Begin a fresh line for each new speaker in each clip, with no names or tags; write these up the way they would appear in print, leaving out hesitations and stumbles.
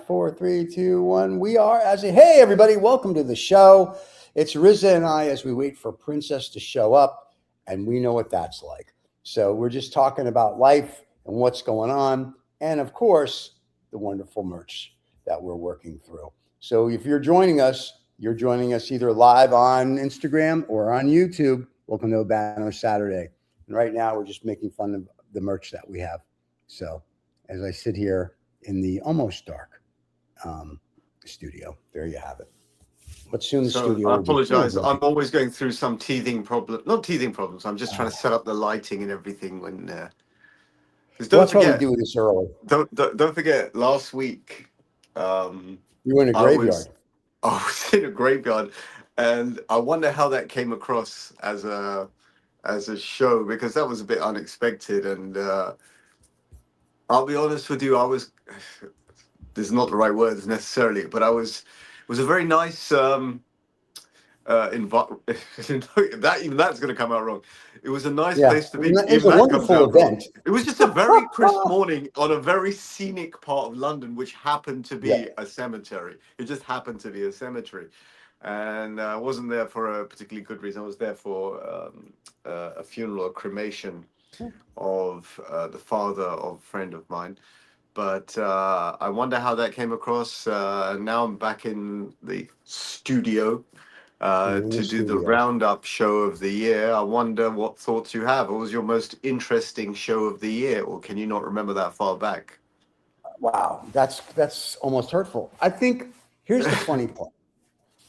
4, 3, 2, 1. We are hey everybody, welcome to the show. It's Riza and I as we wait for Princess to show up, and we know what that's like. So we're just talking about life and what's going on, and of course, the wonderful merch that we're working through. So if you're joining us either live on Instagram or on YouTube. Welcome to Habanos Saturday. And right now we're just making fun of the merch that we have. So as I sit here in the almost dark studio, there you have it. But soon the studio.
I apologize. I'm always going through some teething problem. Not teething problems. I'm just trying to set up the lighting and everything. When
that's why we do this early.
Don't forget. Last week,
you were in a graveyard.
I was in a graveyard, and I wonder how that came across as a show, because that was a bit unexpected. And I'll be honest with you, I was. This is not the right words necessarily, but it was a very nice that even that's going to come out wrong. It was a nice place to be.
It was a wonderful event.
It was just a very crisp morning on a very scenic part of London, which happened to be a cemetery. It just happened to be a cemetery, and I wasn't there for a particularly good reason. I was there for a funeral, a cremation of the father of a friend of mine. But I wonder how that came across. Now I'm back in the studio to do the roundup show of the year. I wonder what thoughts you have. What was your most interesting show of the year, or can you not remember that far back?
Wow, that's almost hurtful. I think here's the funny part.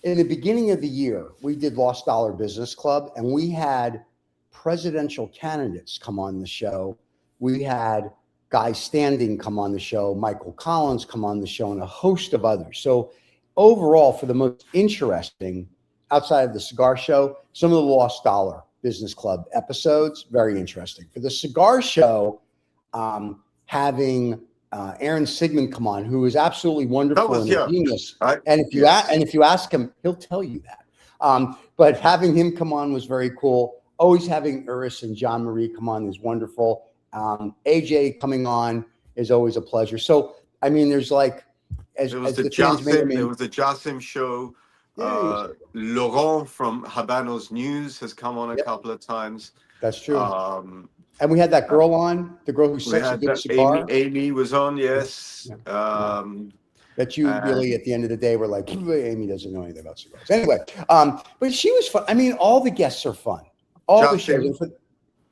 In the beginning of the year, we did Lost Dollar Business Club, and we had presidential candidates come on the show. We had Guy Standing come on the show, Michael Collins come on the show, and a host of others. So overall, for the most interesting, outside of the cigar show, some of the Lost Dollar Business Club episodes, very interesting. For the cigar show, having Aaron Sigmund come on, who is absolutely wonderful and a genius. And if you ask him, he'll tell you that. But having him come on was very cool. Always having Uris and John Marie come on is wonderful. AJ coming on is always a pleasure. So, I mean, there's like,
there was the Jasim show. Laurent from Habanos News has come on a couple of times.
That's true. And we had that girl on, the girl who such a good cigar.
Amy was on, yes.
That you really, at the end of the day, were like, Amy doesn't know anything about cigars. Anyway, but she was fun. I mean, all the guests are fun. All the shows.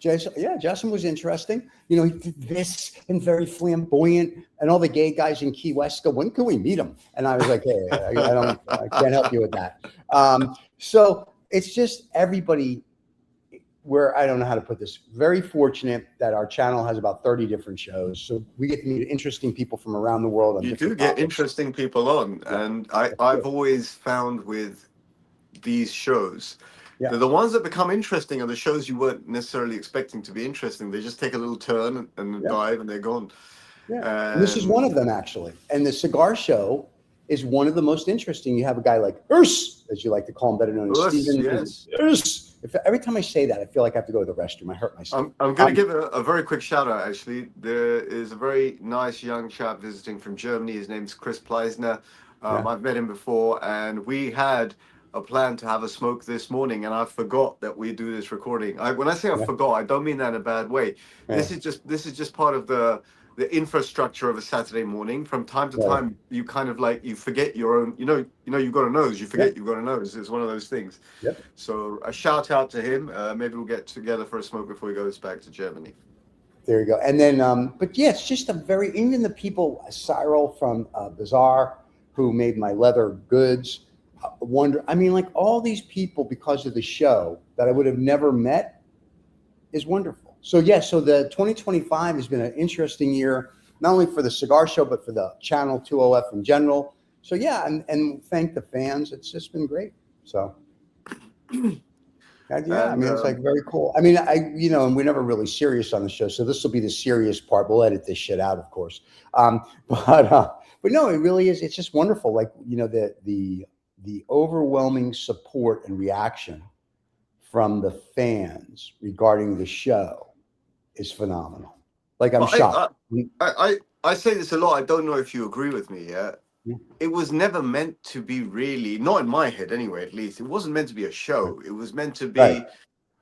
Jason was interesting. You know, he did this and very flamboyant, and all the gay guys in Key West go, when can we meet him? And I was like, hey, I can't help you with that. So it's just everybody. I don't know how to put this. Very fortunate that our channel has about 30 different shows, so we get to meet interesting people from around the world.
You do get interesting people on, and I've always found with these shows. The ones that become interesting are the shows you weren't necessarily expecting to be interesting. They just take a little turn and dive, and they're gone.
And this is one of them, actually. And the cigar show is one of the most interesting. You have a guy like Urs, as you like to call him, better known as Stephen. Urs. Every time I say that, I feel like I have to go to the restroom. I hurt myself.
I'm going to give a very quick shout out, actually. There is a very nice young chap visiting from Germany. His name's Chris Pleisner. I've met him before, and we had a plan to have a smoke this morning, and I forgot that we do this recording. When I say I forgot, I don't mean that in a bad way. This is just part of the infrastructure of a Saturday morning. From time to time, you kind of like, you forget your own, you've got a nose, you forget you've got a nose. It's one of those things. So a shout out to him. Maybe we'll get together for a smoke before he goes back to Germany.
There you go. And then, but yeah, it's just even the people, Cyril from Bazaar, who made my leather goods, I mean, like all these people, because of the show that I would have never met, is wonderful. So so the 2025 has been an interesting year, not only for the cigar show, but for the channel 20F in general. So and thank the fans. It's just been great. So I mean, it's like very cool. I mean, and we're never really serious on the show, so this will be the serious part. We'll edit this shit out, of course. But no, it really is. It's just wonderful. Like, the overwhelming support and reaction from the fans regarding the show is phenomenal. Like, I'm shocked.
I say this a lot. I don't know if you agree with me. it was never meant to be really, not in my head anyway, at least. It wasn't meant to be a show. It was meant to
Right.
be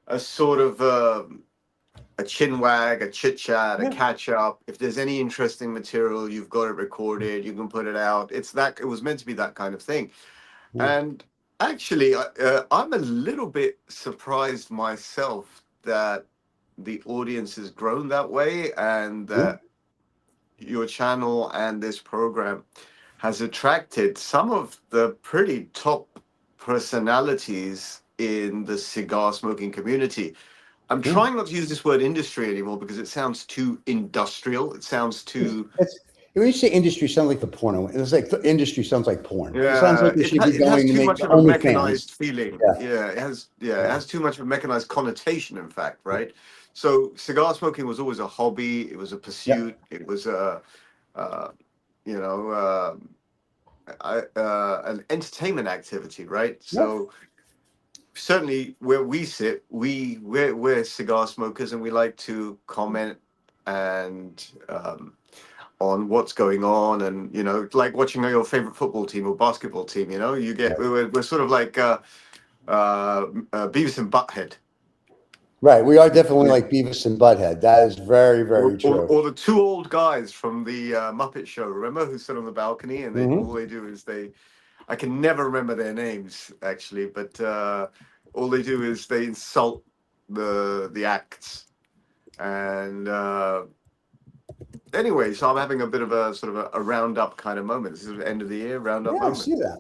a sort of a chinwag, a chit chat, a
Yeah.
catch up. If there's any interesting material, you've got it recorded, you can put it out. It was meant to be that kind of thing.
Yeah.
And actually, I'm a little bit surprised myself that the audience has grown that way, and
Yeah.
that your channel and this program has attracted some of the pretty top personalities in the cigar smoking community. I'm
Yeah.
trying not to use this word industry anymore because it sounds too industrial. It sounds too,
It's, when you say industry, it sounds like the porno. It's like the industry sounds like porn. It sounds
yeah,
like we should be
it has
going to
too
make
much
the
of a
OnlyFans.
mechanized feeling.
Yeah.
It
Yeah.
has too much of a mechanized connotation, in fact, right? So cigar smoking was always a hobby. It was a
Yeah.
pursuit. It was a, uh, you know, an entertainment activity, right?
Yeah.
So certainly where we sit, we're cigar smokers, and we like to comment and on what's going on, and like watching your favorite football team or basketball team. You get we're sort of like Beavis and Butthead.
Right. We are definitely like Beavis and Butthead. That is very, very true.
Or the two old guys from the Muppet Show, remember, who sit on the balcony, and all
Hmm.
they do is I can never remember their names actually, but all they do is they insult the acts. And anyway, so I'm having a bit of a sort of a roundup kind of moment. This is the end of the year roundup
Yeah, I
moment.
see that.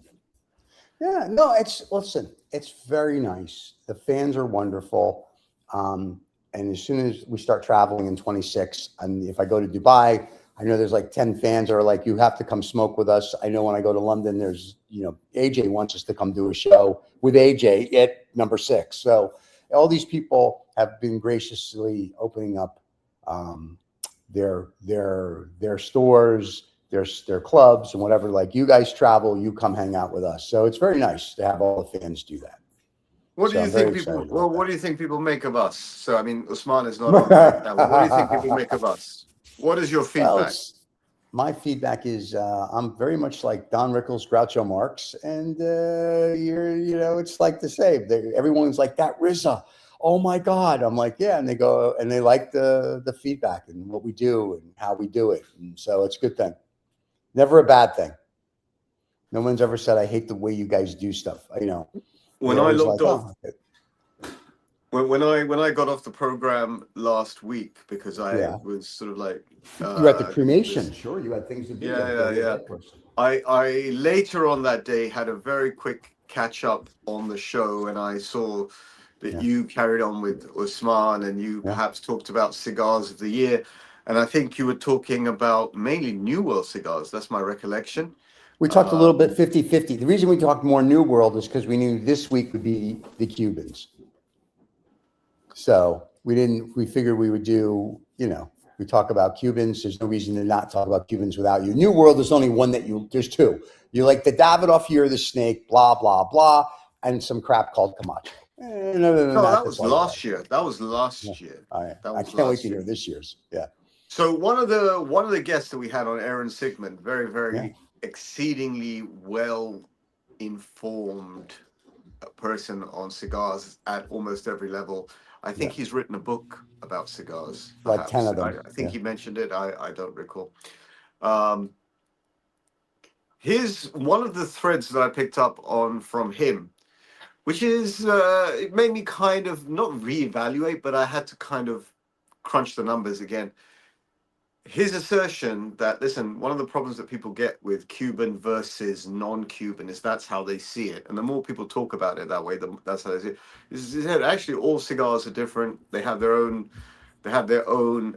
Yeah, no, listen, it's very nice. The fans are wonderful. And as soon as we start traveling in 26, and if I go to Dubai, I know there's like 10 fans that are like, you have to come smoke with us. I know when I go to London, there's, AJ wants us to come do a show with AJ at number 6. So all these people have been graciously opening up their stores, their clubs and whatever. Like, you guys travel, you come hang out with us. So it's very nice to have all the fans do that.
What do
So
you
I'm very
think people?
excited
Well,
about
what
that.
do you think people make of us? So, I mean, Usman is not on right now. But what do you think people make of us? What is your
Well,
feedback?
my feedback is I'm very much like Don Rickles, Groucho Marx, and it's like the same. Everyone's like, that RZA. Oh my God! I'm like, yeah, and they go and they like the feedback and what we do and how we do it, and so it's a good thing. Never a bad thing. No one's ever said I hate the way you guys do stuff. They
When I
always
logged
like,
off,
oh, okay.
when I got off the program last week, because I
Yeah.
was sort of like
You're at the
this,
cremation. Sure, you had things to do. You had to bury a
yeah.
dead person.
I later on that day had a very quick catch up on the show, and I saw that
Yeah.
you carried on with Usman, and you
Yeah.
perhaps talked about cigars of the year, and I think you were talking about mainly New World cigars. That's my recollection.
We talked a little bit 50-50. The reason we talked more New World is because we knew this week would be the Cubans. So we figured we would do, we talk about Cubans. There's no reason to not talk about Cubans without you. New World, there's only one there's two. You like the Davidoff Year of the Snake, blah, blah, blah, and some crap called Camacho. And other than
No,
that,
that
that's
was
all you got.
last year. That was
Yeah.
last year.
All right.
That
I
was
can't wait
last
to hear
year.
this year's. Yeah.
So one of the guests that we had on, Aaron Sigmund, very
Yeah.
very exceedingly well informed person on cigars at almost every level. I think
Yeah.
he's written a book about cigars.
Like 10
Perhaps
of them.
I think
Yeah.
he mentioned it. I don't recall. Um, Here's one of the threads that I picked up on from him, which is it made me kind of not reevaluate, but I had to kind of crunch the numbers again. His assertion that, listen, one of the problems that people get with Cuban versus non-Cuban is that's how they see it, and the more people talk about it that way, that's how they see it. He said actually all cigars are different. They have their own. They have their own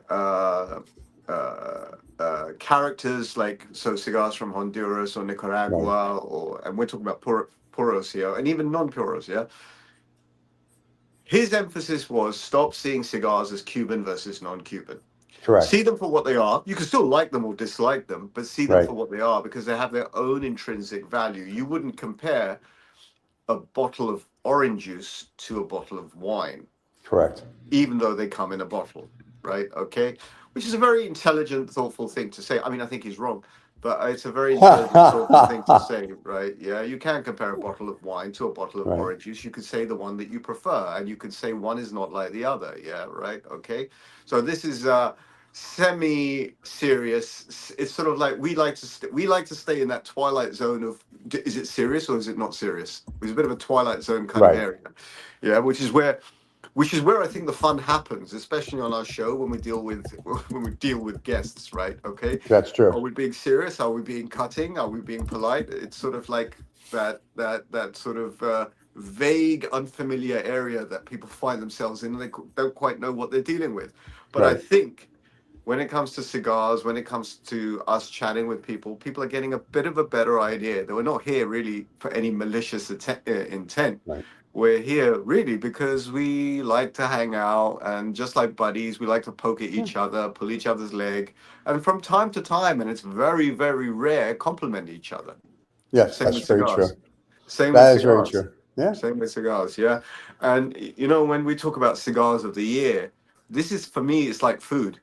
characters, like so cigars from Honduras or
Right.
Nicaragua, and we're talking about puros here, and even non-puros. Yeah, his emphasis was stop seeing cigars as Cuban versus non-Cuban. See
Correct.
them for what they are. You can still like them or dislike them, but see them
Right.
for what they are because they have their own intrinsic value. You wouldn't compare a bottle of orange juice to a bottle of wine,
Correct.
even though they come in a bottle, right? Okay, which is a very intelligent, thoughtful thing to say. I mean, I think he's wrong, but it's a very intelligent sort of thing to say, right? Yeah, you can compare a bottle of wine to a bottle of
Right.
orange juice. You could say the one that you prefer, and you could say one is not like the other. Yeah, right. Okay. So this is semi-serious. It's sort of like we like to stay in that twilight zone of is it serious or is it not serious? It's a bit of a twilight zone kind of
Right.
area. Yeah, which is where I think the fun happens, especially on our show when we deal with guests, right? Okay,
That's
are
true.
we being serious? Are we being cutting? Are we being polite? It's sort of like that sort of vague, unfamiliar area that people find themselves in, and they don't quite know what they're dealing with. But I
Right.
think when it comes to cigars, when it comes to us chatting with people, people are getting a bit of a better idea that we're not here really for any malicious intent.
Right.
We're here really because we like to hang out, and just like buddies, we like to poke at
Yeah.
each other, pull each other's leg, and from time to time, and it's very, very rare, compliment each other.
Yes,
Same
that's
with
very true.
cigars. Same with
That is very
cigars.
true. Yeah.
Same with cigars, yeah. And when we talk about cigars of the year, this is for me, it's like food.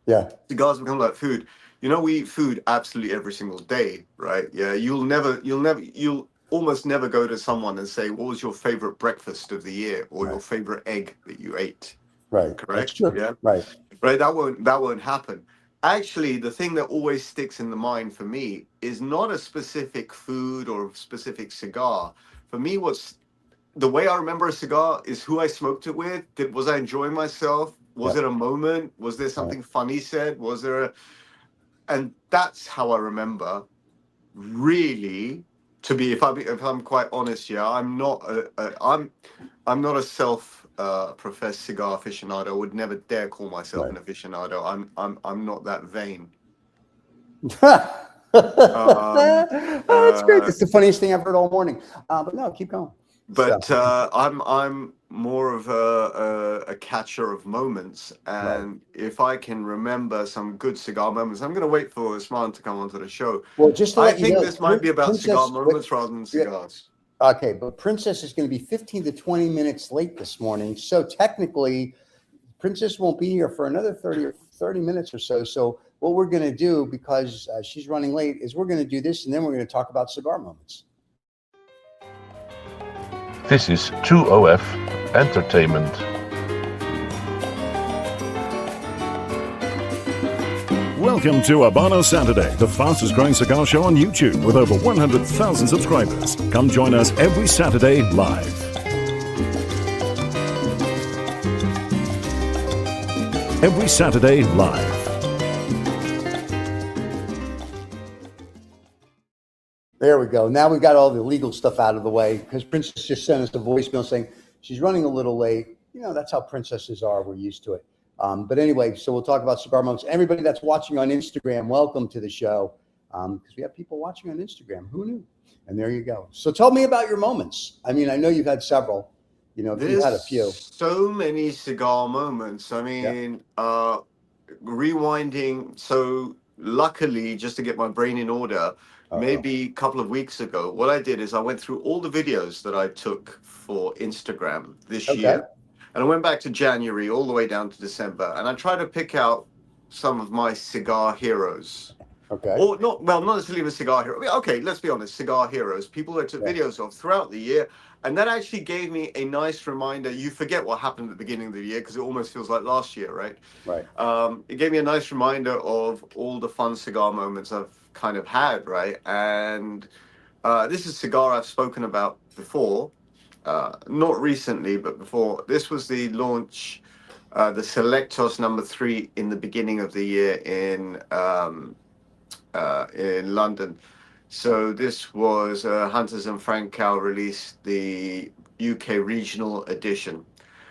Yeah.
Cigars become like food. We eat food absolutely every single day, right? Yeah, you'll almost never go to someone and say, "What was your favorite breakfast of the year?" or
Right.
"your favorite egg that you ate."
Right. That's
Correct?
true.
Yeah,
Right.
right. That won't happen. Actually, the thing that always sticks in the mind for me is not a specific food or a specific cigar. For me, what's the way I remember a cigar is who I smoked it with. Was I enjoying myself? Was
Yeah.
it a moment? Was there
Right.
something funny said? Was there a and that's how I remember. Really, if I'm quite honest, yeah, I'm not a self professed cigar aficionado. I would never dare call myself
Right.
an aficionado. I'm not that vain. Um,
That's great.
uh,
It's the funniest thing I've heard all morning. But no, keep going. So,
but I'm more of a catcher of moments,
right.
and if I can remember some good cigar moments, I'm going to wait for Usman to come onto the show.
Well, just to
I
let you
think
know,
this might be about cigar
Princess. Wait,
moments rather than
yeah,
cigars.
okay, but Princess is going to be 15 to 20 minutes late this morning. So technically, Princess won't be here for another 30 minutes or so. So what we're going to do, because she's running late, is we're going to do this, and then we're going to talk about cigar moments.
This is 2OF Entertainment.
Welcome to Habanos Saturday, the fastest growing cigar show on YouTube with over 100,000 subscribers. Come join us every Saturday live. Every Saturday live.
There we go. Now we got all the legal stuff out of the way, because Princess just sent us a voicemail saying she's running a little late. That's how princesses are. We're used to it. But anyway, so we'll talk about cigar moments. Everybody that's watching on Instagram, welcome to the show, because we have people watching on Instagram. Who knew? And there you go. So tell me about your moments. I mean, I know you've had several. You've had a few.
There's so many cigar moments. I
Yeah.
mean, rewinding. So luckily, just to get my brain in order, maybe a couple of weeks ago, what I did is I went through all the videos that I took for Instagram this
Okay.
year. And I went back to January all the way down to December, and I tried to pick out some of my cigar heroes.
Okay.
Or not necessarily a cigar hero. I mean, okay, let's be honest, cigar heroes, people I took
Yeah.
videos of throughout the year. And that actually gave me a nice reminder. You forget what happened at the beginning of the year because it almost feels like last year, right?
Right.
It gave me a nice reminder of all the fun cigar moments I've kind of had, right? And this is a cigar I've spoken about before. Not recently, but before. This was the launch, the Selectos #3 in the beginning of the year in London. So this was Hunters and Frankow released the UK regional edition,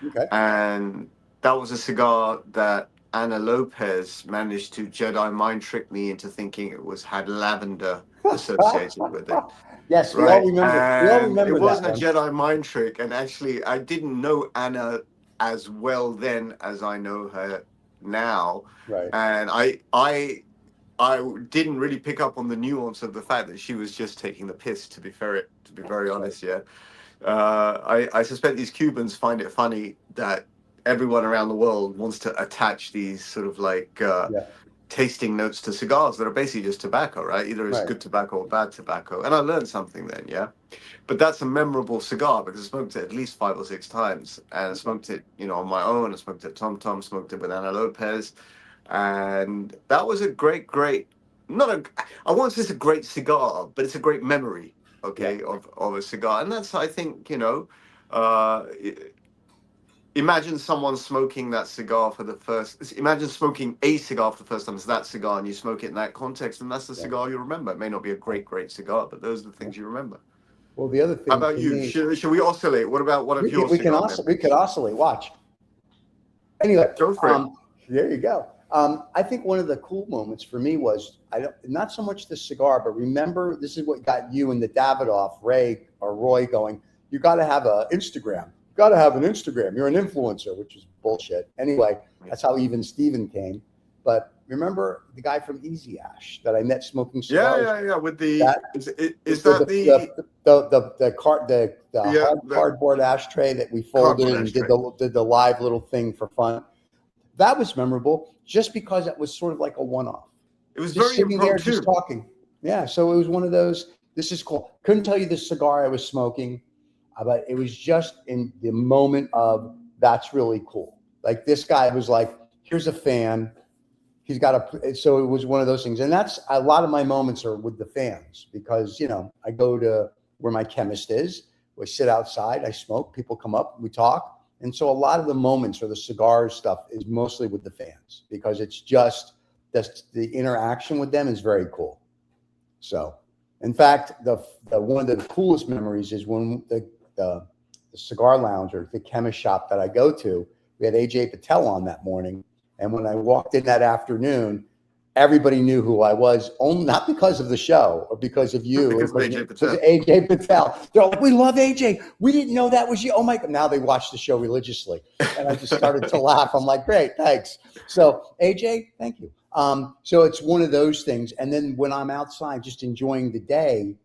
Okay.
and that was a cigar that Anna Lopez managed to Jedi mind trick me into thinking had lavender associated with it.
Yes, we all
Right.
remember. We all
And it
remember that
wasn't a
one.
Jedi mind trick. And actually, I didn't know Anna as well then as I know her now.
Right.
And I didn't really pick up on the nuance of the fact that she was just taking the piss, to be very honest, yeah. I suspect these Cubans find it funny that everyone around the world wants to attach these sort of like
Yeah.
tasting notes to cigars that are basically just tobacco, right? Either it's
Right.
good tobacco or bad tobacco. And I learned something then, yeah. But that's a memorable cigar because I smoked it at least 5 or 6 times, and I smoked it, on my own. I smoked it Tom Tom, smoked it with Ana Lopez, and that was a great, not a, I won't say it's a great cigar, but it's a great memory, okay, of a cigar. And that's, I think, uh, imagine someone smoking that cigar for the first, imagine smoking a cigar for the first time as that cigar, and you smoke it in that context, and that's the cigar you remember. It may not be a great cigar, but those are the things you remember.
Well, the other
How
thing
about
for
you?
me,
Should we oscillate? What about one of your cigar
we could
memories?
oscillate. Watch. Anyway,
Go for it.
there you go. I think one of the cool moments for me was not so much the cigar, but remember, this is what got you and the Davidoff, Ray or Roy going. You got to have an Instagram. You got to have an Instagram. You're an influencer, which is bullshit. Anyway, that's how even Steven came. But remember the guy from Easy Ash that I met smoking cigars?
Yeah. With the
That
is that
the hard
the
cardboard ashtray that we folded
cardboard
and
ashtray?
did the live little thing for fun. That was memorable just because it was sort of like a one-off.
It was
Just
very
sitting there,
impromptu.
just talking. Yeah, so it was one of those. This is cool. Couldn't tell you the cigar I was smoking, but it was just in the moment of that's really cool. Like this guy was like, "Here's a fan. He's got a." So it was one of those things, and that's a lot of my moments are with the fans because I go to where my chemist is. We sit outside. I smoke. People come up. We talk. And so a lot of the moments or the cigar stuff is mostly with the fans because it's just the interaction with them is very cool. So, in fact, the one of the coolest memories is when the cigar lounge or the chemist shop that I go to, we had AJ Patel on that morning. And when I walked in that afternoon, everybody knew who I was, only not because of the show or because of you,
Because of AJ
because
Patel.
of AJ Patel. They're like, "We love AJ. We didn't know that was you." Oh my God! Now they watch the show religiously, and I just started to laugh. I'm like, "Great, thanks." So AJ, thank you. So it's one of those things. And then when I'm outside, just enjoying the day,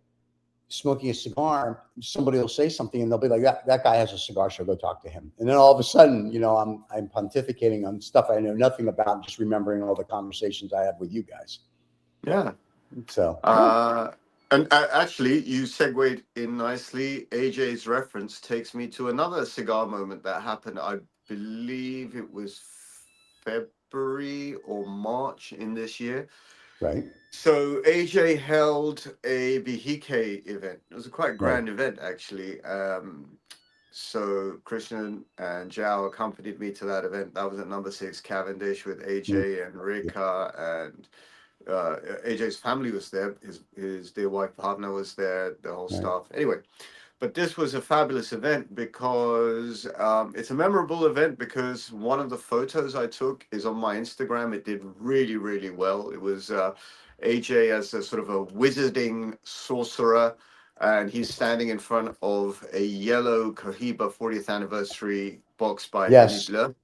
smoking a cigar, somebody will say something and they'll be like, that guy has a cigar show, go talk to him. And then all of a sudden, I'm pontificating on stuff I know nothing about, just remembering all the conversations I had with you guys.
Yeah.
So,
and actually, you segued in nicely. AJ's reference takes me to another cigar moment that happened. I believe it was February or March in this year.
right.
So AJ held a Behike event. It was a quite grand
Right.
event, actually. So Christian and Zhao accompanied me to that event. That was at number 6 Cavendish with AJ and Rika, and AJ's family was there. His dear wife partner was there. The whole staff. Anyway, but this was a fabulous event because it's a memorable event because one of the photos I took is on my Instagram. It did really well. It was AJ as a sort of a wizarding sorcerer, and he's standing in front of a yellow Cohiba 40th anniversary box by
Yes.
Philippe Le.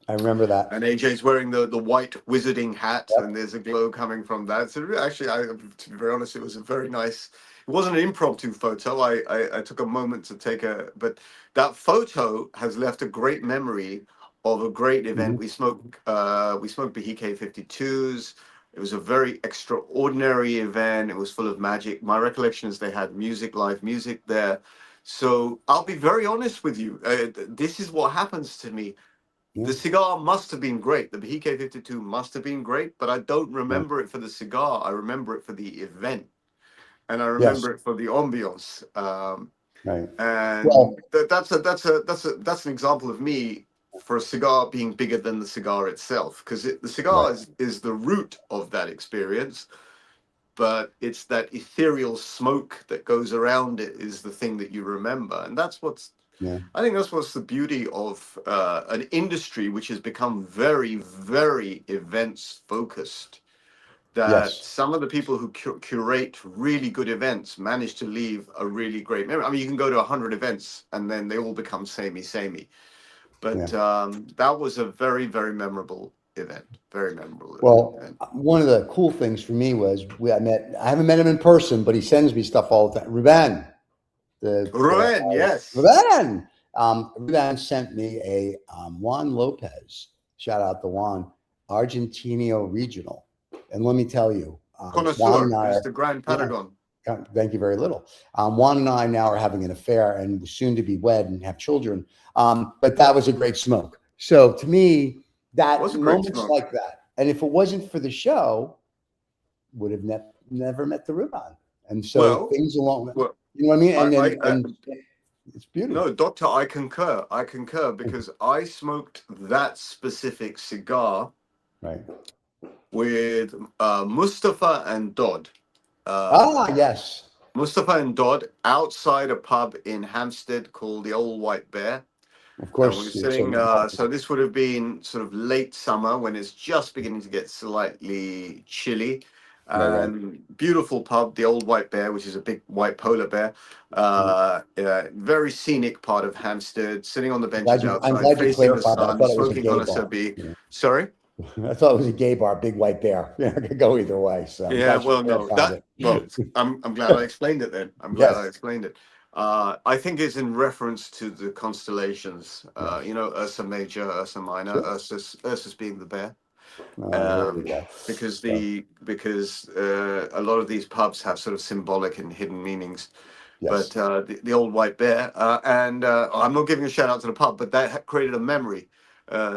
I remember that.
And AJ's wearing the white wizarding hat,
Yep.
and there's a glow coming from that. So actually, to be very honest, it was a very nice. It wasn't an impromptu photo. I took a moment to take but that photo has left a great memory of a great event. We smoked Behike 52s. It was a very extraordinary event. It was full of magic. My recollection is they had music, live music there. So I'll be very honest with you. This is what happens to me. The cigar must have been great. The Behike 52 must have been great, but I don't remember it for the cigar. I remember it for the event, and I remember it for the ambiance.
Right.
And
Well,
that's an example of me for a cigar being bigger than the cigar itself, because the cigar is the root of that experience, but it's that ethereal smoke that goes around it is the thing that you remember, and that's what's. I think that's what's the beauty of an industry which has become very, very events focused. That some of the people who curate really good events manage to leave a really great memory. I mean, you can go to 100 events and then they all become samey. But that was a very, very memorable event. Very memorable.
Well,
event.
one of the cool things for me was I haven't met him in person, but he sends me stuff all the time. Ruben.
Ruben, yes.
Ruben sent me a Juan Lopez. Shout out to Juan. Argentino Regional. And let me tell you, Juan and
Connoisseur
I
is
are,
the Grand
yeah,
Patagon.
thank you very little. Juan and I now are having an affair and soon to be wed and have children. But that was a great smoke. So to me, that
Was a great
moments
smoke.
like that, and if it wasn't for the show, would have never met the Ruban. And so
Well,
things along,
well,
you know what I mean? And then,
I
and it's beautiful.
no, Doctor, I concur. I concur because I smoked that specific cigar
Right.
with Mustafa and Dodd.
Ah,
Uh,
yes.
Mustafa and Dodd outside a pub in Hampstead called the Old White Bear.
Of
And we were
course. It's
sitting,
so,
so this would have been sort of late summer when it's just beginning to get slightly chilly.
right.
And beautiful pub, the Old White Bear, which is a big white polar bear. Yeah, very scenic part of Hampstead, sitting on the benches
I'm
outside,
glad you
facing the
clarified that. I
sun,
thought it was a
smoking
gay
on a
bar.
Sabi.
Yeah.
Sorry?
I thought it was a gay bar, big white bear. Yeah, it could go either way. So I'm
Yeah,
glad you
well, no,
clarified
I'm glad I explained it then. I'm glad I
Yes.
explained it. I think it's in reference to the constellations.
Yes.
Ursa Major, Ursa Minor,
Sure.
Ursa's being the bear.
There we
Um,
go.
because
So,
a lot of these pubs have sort of symbolic and hidden meanings. But
yes.
the Old White Bear, and I'm not giving a shout out to the pub, but that created a memory.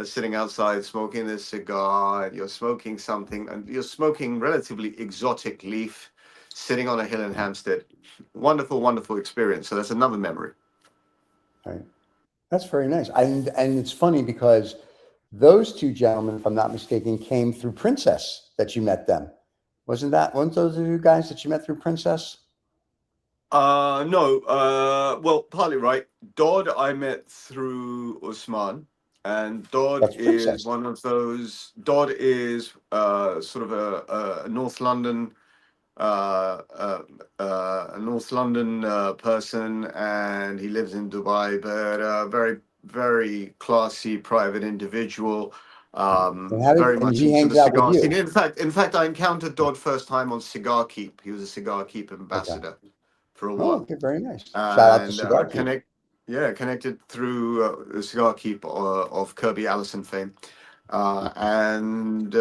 Sitting outside smoking this cigar, and you're smoking something, and you're smoking relatively exotic leaf, sitting on a hill in Hampstead. Wonderful, wonderful experience. So that's another memory.
Right. That's very nice. And it's funny because those two gentlemen, if I'm not mistaken, came through Princess that you met them. Weren't those the two guys that you met through Princess?
No, well, partly right. Dodd I met through Usman, and Dodd
That's
is
Princess.
one of those. Dodd is sort of a North London, a North London person, and he lives in Dubai, but very, very classy private individual. Very
And
much
he
into the
hangs out with
cigar scene.
you.
In fact, I encountered Dodd first time on Cigar Keep. He was a Cigar Keep
Okay.
ambassador for a
Oh,
while,
okay, very nice. Shout out to
and
Cigar Keep.
connected through the Cigar Keep of Kirby Allison fame, and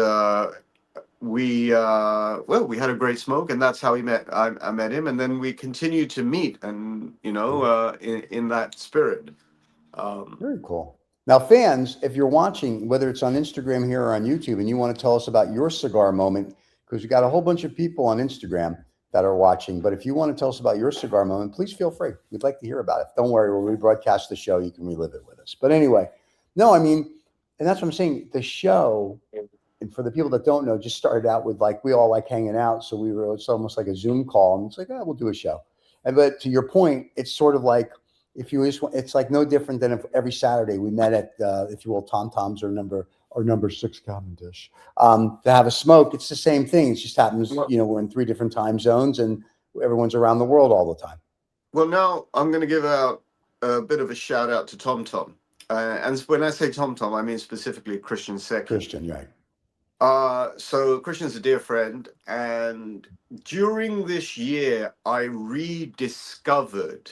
we had a great smoke, and that's how we met. I met him, and then we continued to meet, and in that spirit. Um,
Very cool. Now, fans, if you're watching, whether it's on Instagram here or on YouTube, and you want to tell us about your cigar moment, because we got a whole bunch of people on Instagram that are watching. But if you want to tell us about your cigar moment, please feel free. We'd like to hear about it. Don't worry, we'll rebroadcast the show. You can relive it with us. But anyway, no, I mean, and that's what I'm saying. The show, and for the people that don't know, just started out with like we all like hanging out. So it's almost like a Zoom call, and it's like, oh, we'll do a show. And but to your point, it's sort of like if you just it's like no different than if every Saturday we met at if you will Tom Tom's or number 6 Cavendish to have a smoke. It's the same thing. It just happens,
well,
we're in 3 different time zones and everyone's around the world all the time.
well, now I'm going to give out a bit of a shout out to Tom Tom, and when I say Tom Tom, I mean specifically Christian Secchi.
Christian, right?
So Christian's a dear friend, and during this year, I rediscovered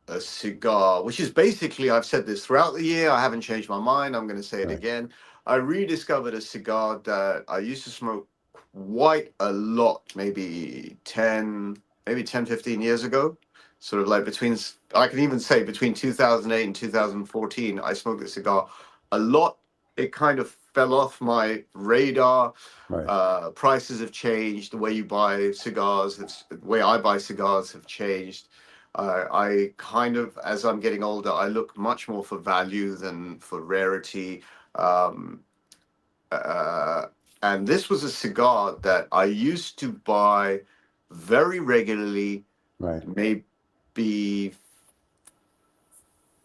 a cigar, which is basically, I've said this throughout the year, I haven't changed my mind, I'm going to say it
Right.
again. I rediscovered a cigar that I used to smoke quite a lot, maybe 15 years ago. Sort of like I can even say between 2008 and 2014, I smoked this cigar a lot. It kind of fell off my radar.
Right.
Prices have changed. The way you buy cigars, the way I buy cigars have changed. I kind of, as I'm getting older, I look much more for value than for rarity. Um, uh, and this was a cigar that I used to buy very regularly,
Right.
maybe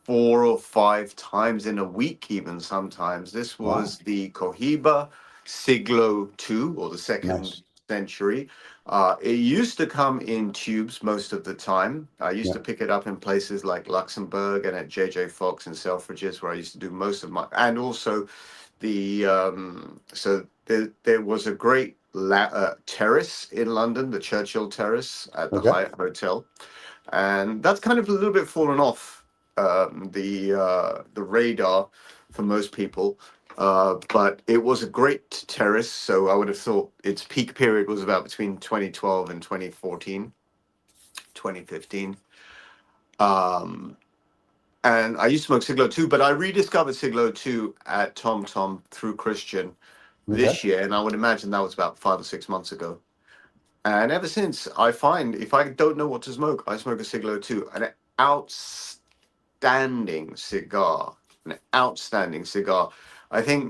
4 or 5 times in a week, even sometimes. This
Wow.
was the Cohiba Siglo 2, or the second
Nice.
century. It used to come in tubes most of the time. I used
Yeah.
to pick it up in places like Luxembourg and at JJ Fox and Selfridges, where I used to do most of my, and also so there was a great terrace in London, the Churchill Terrace at the
Okay.
Hyatt Hotel, and that's kind of a little bit fallen off the radar for most people. But it was a great terrace, so I would have thought its peak period was about between 2012 and 2014, 2015. Um, and I used to smoke Siglo too, but I rediscovered Siglo too at Tom Tom through Christian
Okay.
this year, and I would imagine that was about 5 or 6 months ago. And ever since, I find if I don't know what to smoke, I smoke a Siglo too, an outstanding cigar, an outstanding cigar. I think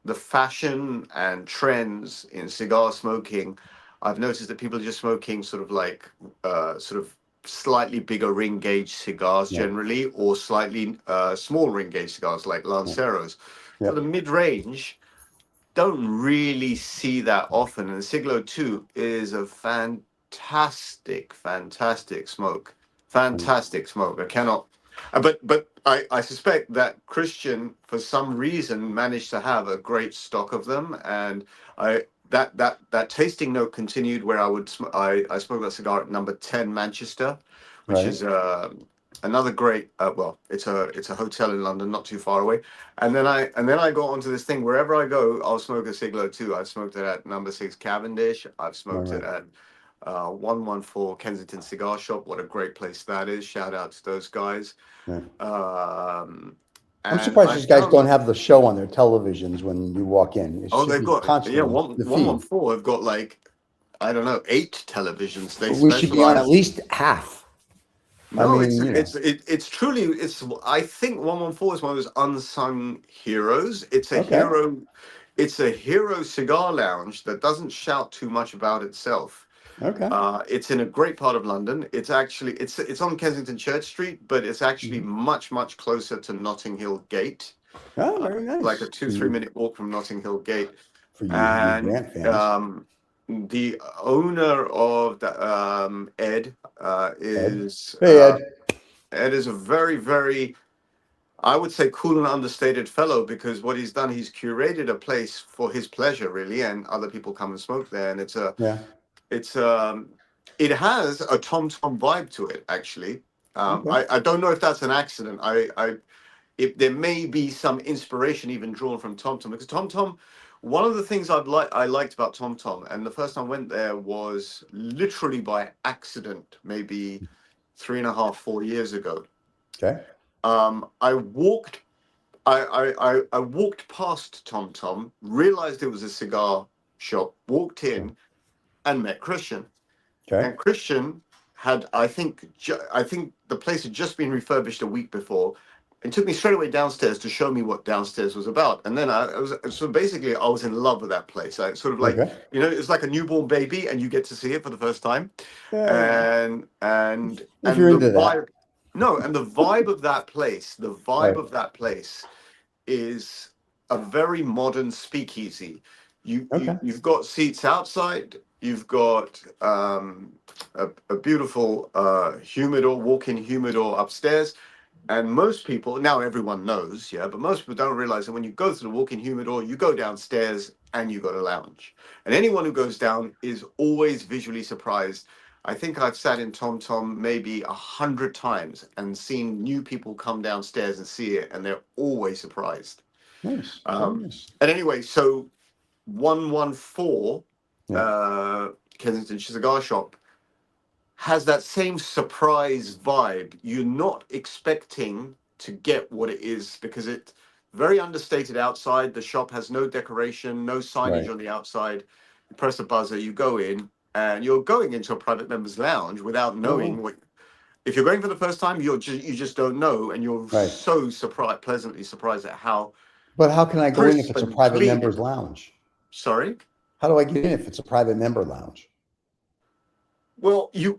the fashion and trends in cigar smoking, I've noticed that people are just smoking sort of like, sort of slightly bigger ring gauge cigars
Yeah.
generally, or slightly small ring gauge cigars like Lanceros.
Yeah.
For the mid range, don't really see that often. And Siglo 2 is a fantastic, fantastic smoke. Fantastic smoke. I cannot. But I suspect that Christian, for some reason, managed to have a great stock of them, and that tasting note continued where I spoke about cigar at number 10 Manchester, which
Right.
is another great. Well, it's a hotel in London, not too far away. And then I got onto this thing. Wherever I go, I'll smoke a Siglo too. I've smoked it at number 6 Cavendish. I've smoked
Right.
it at 114 Kensington Cigar Shop. What a great place that is. Shout out to those guys.
Right.
Um,
I'm
and
surprised
I
these guys
found
don't have the show on their televisions when you walk in. It
oh
should
they've
be
got yeah
constantly
one
the
one one
feed.
four have got like I don't know 8 televisions. They
We should be on at
specialize.
least half. I
No,
mean, you know.
it's truly it's. I think 114 is one of those unsung heroes. It's a
Okay.
hero. It's a hero cigar lounge that doesn't shout too much about itself.
Okay.
It's in a great part of London. It's on Kensington Church Street, but it's actually
Mhm.
much closer to Notting Hill Gate.
Oh, very
Like a
nice.
2 3 minute walk from Notting Hill Gate.
For you
And
Grant fans.
the owner of the Ed
Ed.
is
Hey, Ed.
Ed is a very, very, I would say, cool and understated fellow because what he's done, he's curated a place for his pleasure, really, and other people come and smoke there. And
Yeah.
it's it has a Tom Tom vibe to it, actually.
Okay.
I don't know if that's an accident. If there may be some inspiration even drawn from Tom Tom because Tom Tom. One of the things I liked about Tom Tom, and the first time I went there was literally by accident, maybe 3.5 4 years ago.
Okay.
I walked I walked past Tom Tom, realized it was a cigar shop, walked in and met Christian.
Okay.
And Christian had, I think the place had just been refurbished a week before, and took me straight away downstairs to show me what downstairs was about. And then I was so basically I was in love with that place. I sort of like
Okay.
it's like a newborn baby, and you get to see it for the first time,
Yeah.
and
If you're
the
into that.
vibe. No, and the vibe of that place,
Right.
is a very modern speakeasy.
Okay.
You've got seats outside. You've got a beautiful humidor, walk-in humidor upstairs. And most people now everyone knows, yeah, but most people don't realize that when you go to the walk-in humidor, you go downstairs and you go to lounge. And anyone who goes down is always visually surprised. I think I've sat in Tom Tom maybe 100 times and seen new people come downstairs and see it, and they're always surprised.
Nice. Very
Um,
nice.
and anyway, so 114
Yeah.
Kensington Cigar Shop has that same surprise vibe. You're not expecting to get what it is because it's very understated outside. The shop has no decoration, no signage
Right.
on the outside. You press a buzzer, you go in, and you're going into a private member's lounge without
Oh, wow.
knowing what. If you're going for the first time, you just don't know, and you're
Right.
so surprised, pleasantly surprised at how
But how can I go in if
crisp
it's a
and
private
clean.
members lounge?
Sorry.
How do I get in if it's a private member lounge?
What's the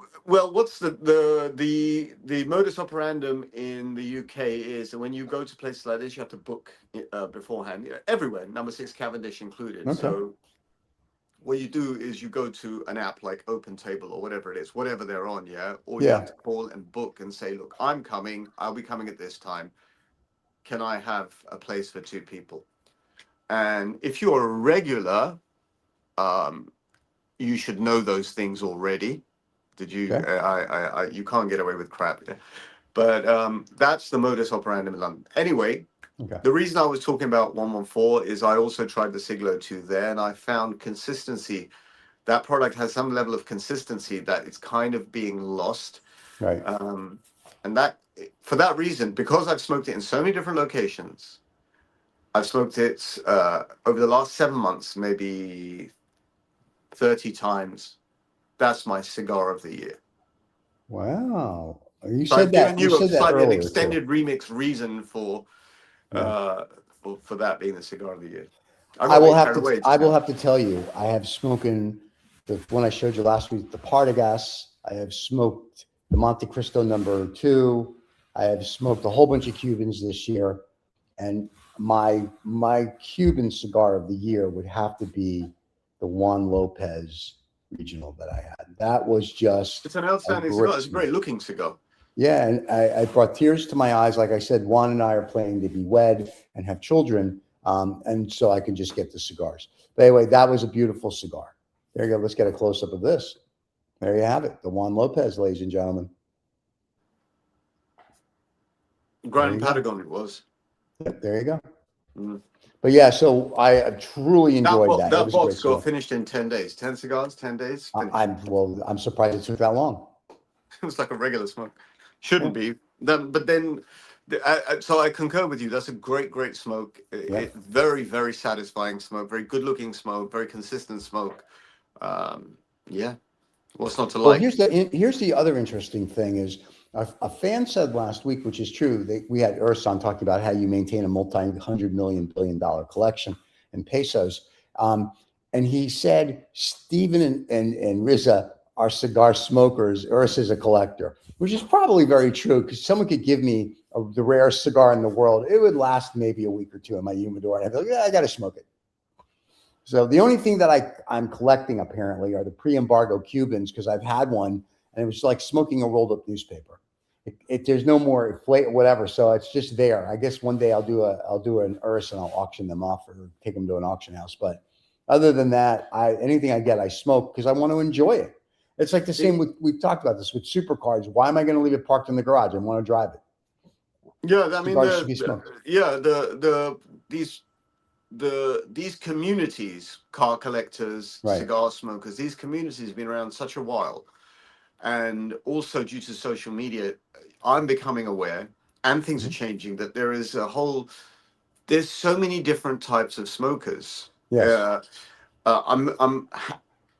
modus operandum in the UK is that when you go to places like this, you have to book beforehand. Everywhere, number 6 Cavendish included.
Okay.
So what you do is you go to an app like Open Table or whatever it is, whatever they're on, yeah, or you have
Yeah.
to call and book and say, look, I'm coming. I'll be coming at this time. Can I have a place for 2 people? And if you're a regular, um, you should know those things already. Did you?
Okay.
You can't get away with crap. Yeah. But that's the modus operandi in London. Anyway,
Okay.
The reason I was talking about 114 is I also tried the Siglo 2 there, and I found consistency. That product has some level of consistency that it's kind of being lost.
Right.
And that, for that reason, because I've smoked it in so many different locations, I've smoked it over the last 7 months, maybe 30 times. That's my cigar of the year.
Wow. You
So I've
said that.
given
You
you
said that
slightly an
earlier too.
extended remix reason for
Yeah.
that being the cigar of the year.
I will have
carried away
to.
just
I will
now.
have to tell you. I have smoking the one I showed you last week, the Partagas. I have smoked the Monte Cristo #2. I have smoked a whole bunch of Cubans this year, and my Cuban cigar of the year would have to be the Juan Lopez regional that I had. That was just
It's an
a
outstanding
great
cigar. It's a great looking cigar.
Yeah, and I brought tears to my eyes. Like I said, Juan and I are planning to be wed and have children, and so I can just get the cigars. But anyway, that was a beautiful cigar. There you go. Let's get a close up of this. There you have it, the Juan Lopez, ladies and gentlemen.
Grand Patagon it was.
Yep, there you go.
Mm.
But yeah, so I truly enjoyed that. It
That
was a great
box got
cigar.
finished in 10 days. 10 cigars, 10 days. Finished.
I'm surprised it took that long.
It was like a regular smoke. Shouldn't be. So I concur with you. That's a great smoke. Very, very satisfying smoke. Very good looking smoke. Very consistent smoke. Yeah. What's not to like?
Well, here's the other interesting thing is a fan said last week, which is true. We had Urson talking about how you maintain a multi-$100 billion collection in pesos. And he said, Stephen and Riza are cigar smokers. Urs is a collector, which is probably very true because someone could give me the rarest cigar in the world. It would last maybe a week or two in my humidor. And I'd be like, yeah, I got to smoke it. So the only thing that I'm collecting apparently are the pre-embargo Cubans because I've had one and it was like smoking a rolled up newspaper. There's no more whatever, so it's just there. I guess one day I'll do an Urs and I'll auction them off or take them to an auction house. But other than that, anything I get, I smoke because I want to enjoy it. It's like the same we've talked about this with supercars. Why am I going to leave it parked in the garage? I want to drive it.
Yeah, I mean, these communities, car collectors, cigar smokers, these communities have been around such a while. And also due to social media, I'm becoming aware, and things are changing, that there's so many different types of smokers.
Yes.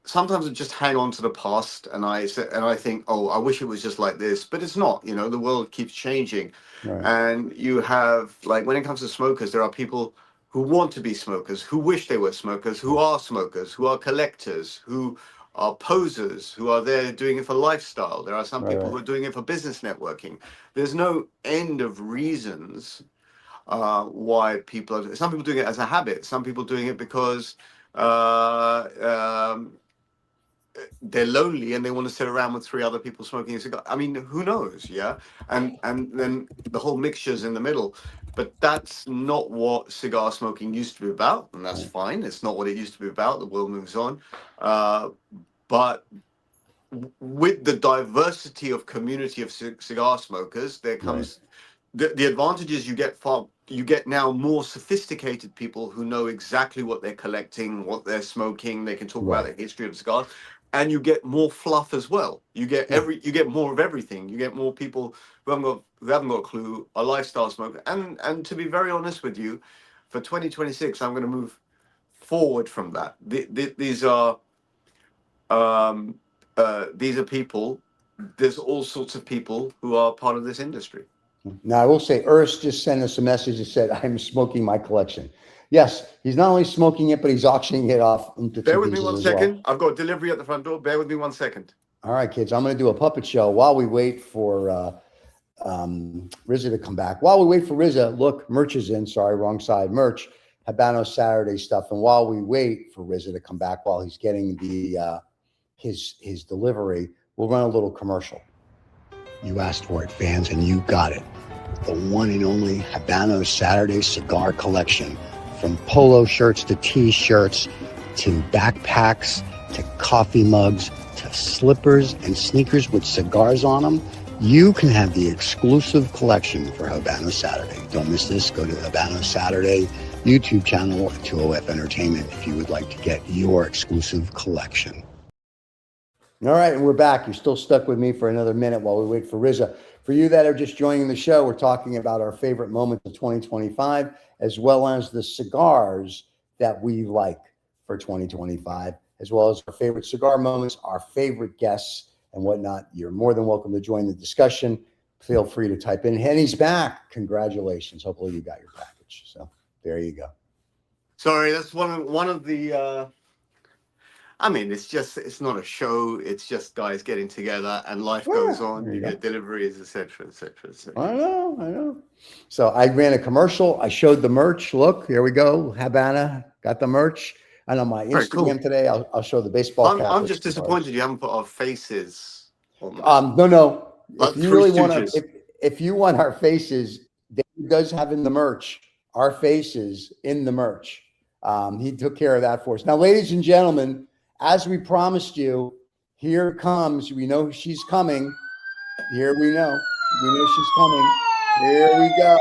Sometimes I just hang on to the past and I think, oh, I wish it was just like this, but it's not. The world keeps changing.
Right.
And you have, like, when it comes to smokers, there are people who want to be smokers, who wish they were smokers, who are smokers, who are collectors, who are posers, who are there doing it for lifestyle. There are some people who are doing it for business networking. There's no end of reasons why people are. Some people doing it as a habit. Some people doing it because they're lonely and they want to sit around with 3 other people smoking a cigar. I mean, who knows? Yeah. And then the whole mixture's in the middle. But that's not what cigar smoking used to be about. And that's fine. It's not what it used to be about. The world moves on. But with the diversity of community of cigar smokers, there comes the advantages. You get now more sophisticated people who know exactly what they're collecting, what they're smoking. They can talk about the history of cigars, and you get more fluff as well. You get you get more of everything. You get more people who haven't got a clue, are lifestyle smokers. And to be very honest with you, for 2026, I'm going to move forward from that. These are people. There's all sorts of people who are part of this industry.
Now, I will say, Urs just sent us a message that said, I'm smoking my collection. Yes, he's not only smoking it, but he's auctioning it off into
Bear with me 1 second.
Well.
I've got a delivery at the front door. Bear with me 1 second.
All right, kids, I'm going to do a puppet show while we wait for Rizza to come back. While we wait for Rizza, look, merch is in. Sorry, wrong side. Merch, Habanos Saturday stuff. And while we wait for Rizza to come back, while he's getting the his delivery, we'll run a little commercial. You asked for it, fans, and you got it. The one and only Habanos Saturday cigar collection. From polo shirts to t-shirts to backpacks to coffee mugs to slippers and sneakers with cigars on them. you can have the exclusive collection for Habanos Saturday. Don't miss this. Go to the Habanos Saturday YouTube channel at 2OF Entertainment if you would like to get your exclusive collection. All right, and we're back. You're still stuck with me for another minute while we wait for Riza. For you that are just joining the show, we're talking about our favorite moments of 2025, as well as the cigars that we like for 2025, as well as our favorite cigar moments, our favorite guests, and whatnot. You're more than welcome to join the discussion. Feel free to type in. Henny's back. Congratulations. Hopefully you got your package. So there you go.
Sorry, that's one of the. I mean, it's not a show. It's just guys getting together, and life goes on. You get deliveries, etc., etc., etc.
I know. So I ran a commercial. I showed the merch. Look, here we go. Habana got the merch. And on my Instagram today, I'll show the baseball cap.
I'm just disappointed you haven't put our faces on this.
No.
Like
if you really want
Stooges.
if you want our faces, Dave does have in the merch our faces in the merch. He took care of that for us. Now, ladies and gentlemen, as we promised you, here comes. We know she's coming. Here we know. We know she's coming. Here we go.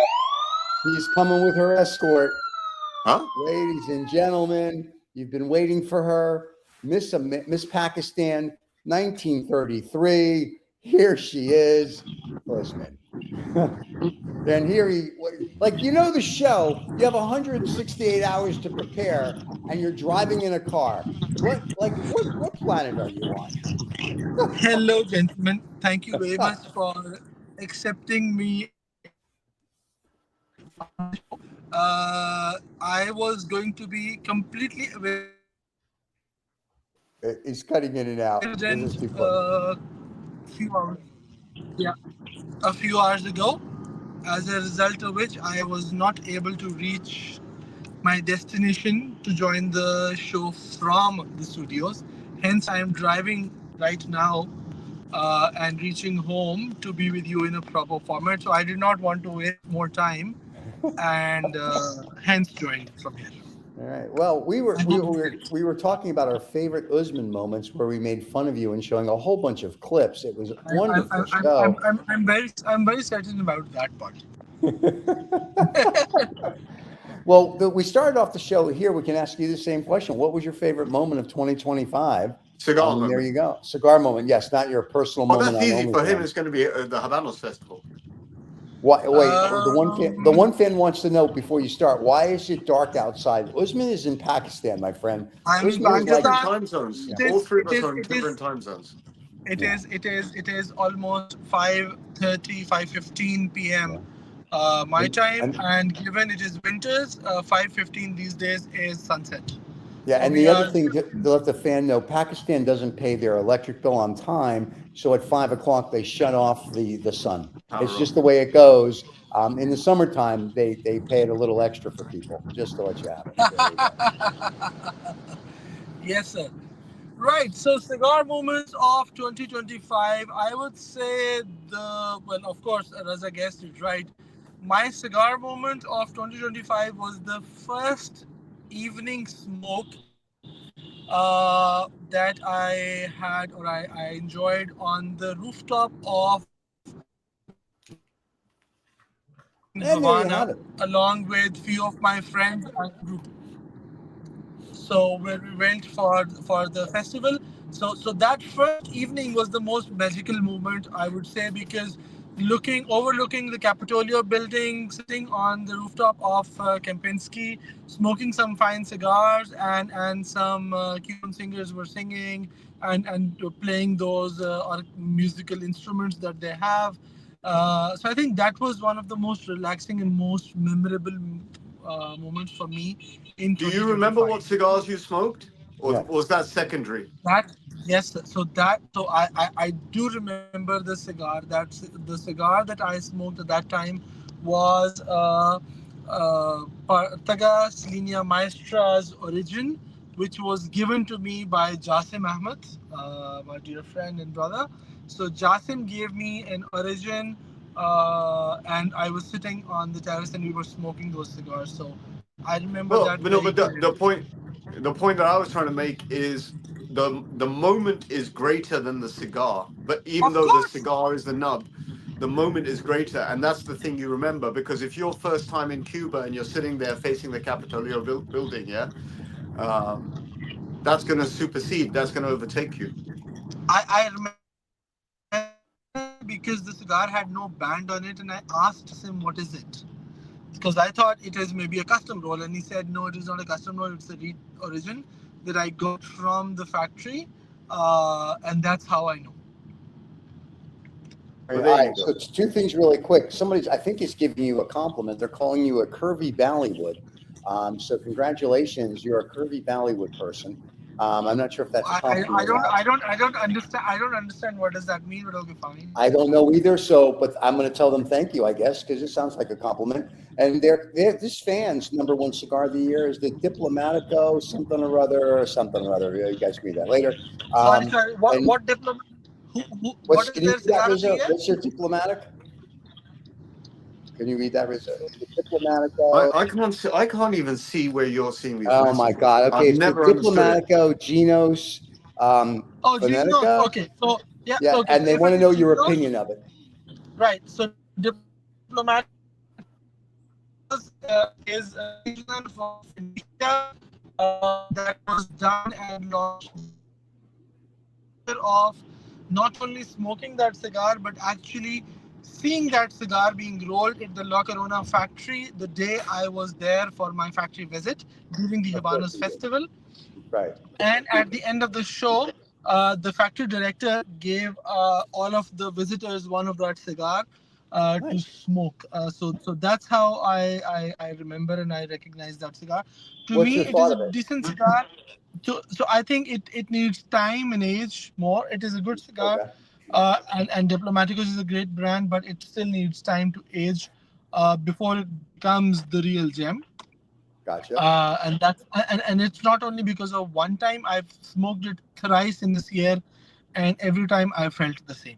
She's coming with her escort.
Huh?
Ladies and gentlemen, you've been waiting for her. Miss Pakistan, 1933. Here she is. Usman. And here the show, you have 168 hours to prepare and you're driving in a car. What planet are you on?
Hello, gentlemen. Thank you very much for accepting me. I was going to be completely aware.
It's cutting in and out. This is too close.
A few hours ago, as a result of which I was not able to reach my destination to join the show from the studios. Hence, I am driving right now and reaching home to be with you in a proper format. So I did not want to waste more time and hence joined from here.
All right. Well, we were talking about our favorite Usman moments where we made fun of you and showing a whole bunch of clips. It was a wonderful show.
I'm very certain about that part.
Well, we started off the show here. We can ask you the same question. What was your favorite moment of 2025?
Cigar moment.
There you go. Cigar moment. Yes, not your personal moment.
That's easy for him. It's going to be the Habanos Festival.
Wait, the one fan wants to know before you start, why is it dark outside? Usman is in Pakistan, my friend.
I'm in
Pakistan.
Pakistan.
Time zones. All three of us are in different time zones.
It is almost 5:30, 5:15 p.m. My time, and given it is winters, 5:15 these days is sunset.
Yeah, and the other thing to let the fan know, Pakistan doesn't pay their electric bill on time, so at 5 o'clock they shut off the sun. It's just the way it goes. In the summertime, they pay it a little extra for people, just to let you have it. There you go.
Yes, sir. Right. So, cigar moments of 2025. I would say of course, as a guest, is right. My cigar moment of 2025 was the first evening smoke that I had or I enjoyed on the rooftop of Havana, along with few of my friends and group. So where we went for the festival. So that first evening was the most magical moment, I would say, because overlooking the Capitolio building, sitting on the rooftop of Kempinski, smoking some fine cigars, and some Cuban singers were singing and playing those musical instruments that they have. So I think that was one of the most relaxing and most memorable moments for me.
Do you remember what cigars you smoked, or was that secondary?
Yes. So I do remember the cigar. That's the cigar that I smoked at that time was Partaga Linea Maestra's Origin, which was given to me by Jasim Ahmed, my dear friend and brother. So Jasim gave me an Origin, and I was sitting on the terrace and we were smoking those cigars. So I remember that.
But the point that I was trying to make is the moment is greater than the cigar. But even
Of
though the
course.
cigar is the nub, the moment is greater, and that's the thing you remember. Because if you're first time in Cuba and you're sitting there facing the Capitolio building, yeah, that's going to supersede. That's going to overtake you.
I remember because the cigar had no band on it, and I asked him, "What is it?" Because I thought it is maybe a custom roll, and he said, "No, it is not a custom roll. It's a origin that I got from the factory, and that's how I know."
Well,
All
there you
right,
go.
so it's two things really quick. Somebody's, I think, is giving you a compliment. They're calling you a curvy Ballywood. So congratulations, you're a curvy Ballywood person. I'm not sure if that's a compliment or not.
I don't understand what does that mean, but okay, fine.
I don't know either. So, but I'm going to tell them thank you, I guess, because it sounds like a compliment. And this fan's number one cigar of the year is the Diplomatico something or other or something or other. You guys can read that later.
Sorry.
And
What diplomat? What
can
is
you
their
read that,
cigar of the
Rizzo?
year?
What's your Diplomatic? Can you read that, Rizzo? The Diplomatico.
I can't even see where you're seeing these
Oh my
messages.
God. Okay,
I've
it's the
never understood it.
Diplomatico Genos
Oh, Genios.
Phonetica.
Okay, so yeah,
Yeah,
okay.
and
So
they
if
want
it
to
is
know your
Genios,
opinion of it.
right? So diplomat is a region for India that was done and launched of not only smoking that cigar but actually seeing that cigar being rolled at the La Corona factory the day I was there for my factory visit during the
Of course
Habanos
you did.
Festival.
Right.
And at the end of the show, the factory director gave all of the visitors one of that cigar to
Nice.
smoke. So that's how I remember and I recognize that cigar. To
What's
me,
your
it is
thought
a
of it?
decent cigar. So I think it needs time and age more. It is a good cigar,
Okay.
and Diplomaticos is a great brand, but it still needs time to age before it becomes the real gem.
Gotcha.
And it's not only because of one time. I've smoked it thrice in this year, and every time I felt the same.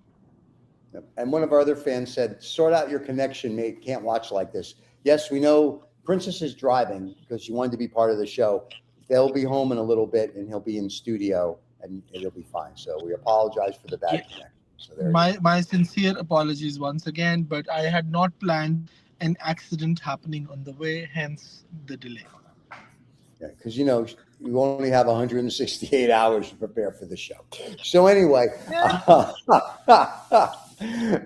Yep. And one of our other fans said, sort out your connection, mate. Can't watch like this. Yes, we know Princess is driving because she wanted to be part of the show. They'll be home in a little bit and he'll be in studio and it'll be fine. So we apologize for the
Yeah.
bad connection. So there you go.
My sincere apologies once again, but I had not planned an accident happening on the way, hence the delay.
Yeah, because you know you only have 168 hours to prepare for the show. So anyway,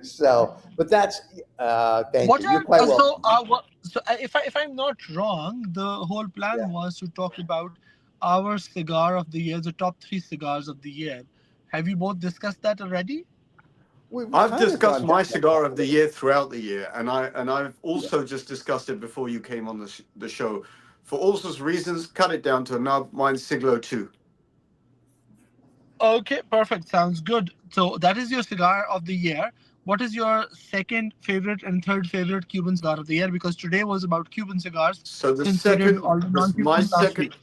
so but that's thank you. You're quite welcome.
If I'm not wrong, the whole plan
Yeah.
was to talk about our cigar of the year, the top 3 cigars of the year. Have you both discussed that already?
We've
I've
kind of
discussed
gone
my
down that
cigar
path.
of the year throughout the year, and I've also just discussed it before you came on the show. For all sorts of reasons, cut it down to a nub. Mine's Siglo 2.
Okay, perfect. Sounds good. So that is your cigar of the year. What is your second favorite and third favorite Cuban cigar of the year? Because today was about Cuban cigars,
So
since we did all the non-Cuban last week.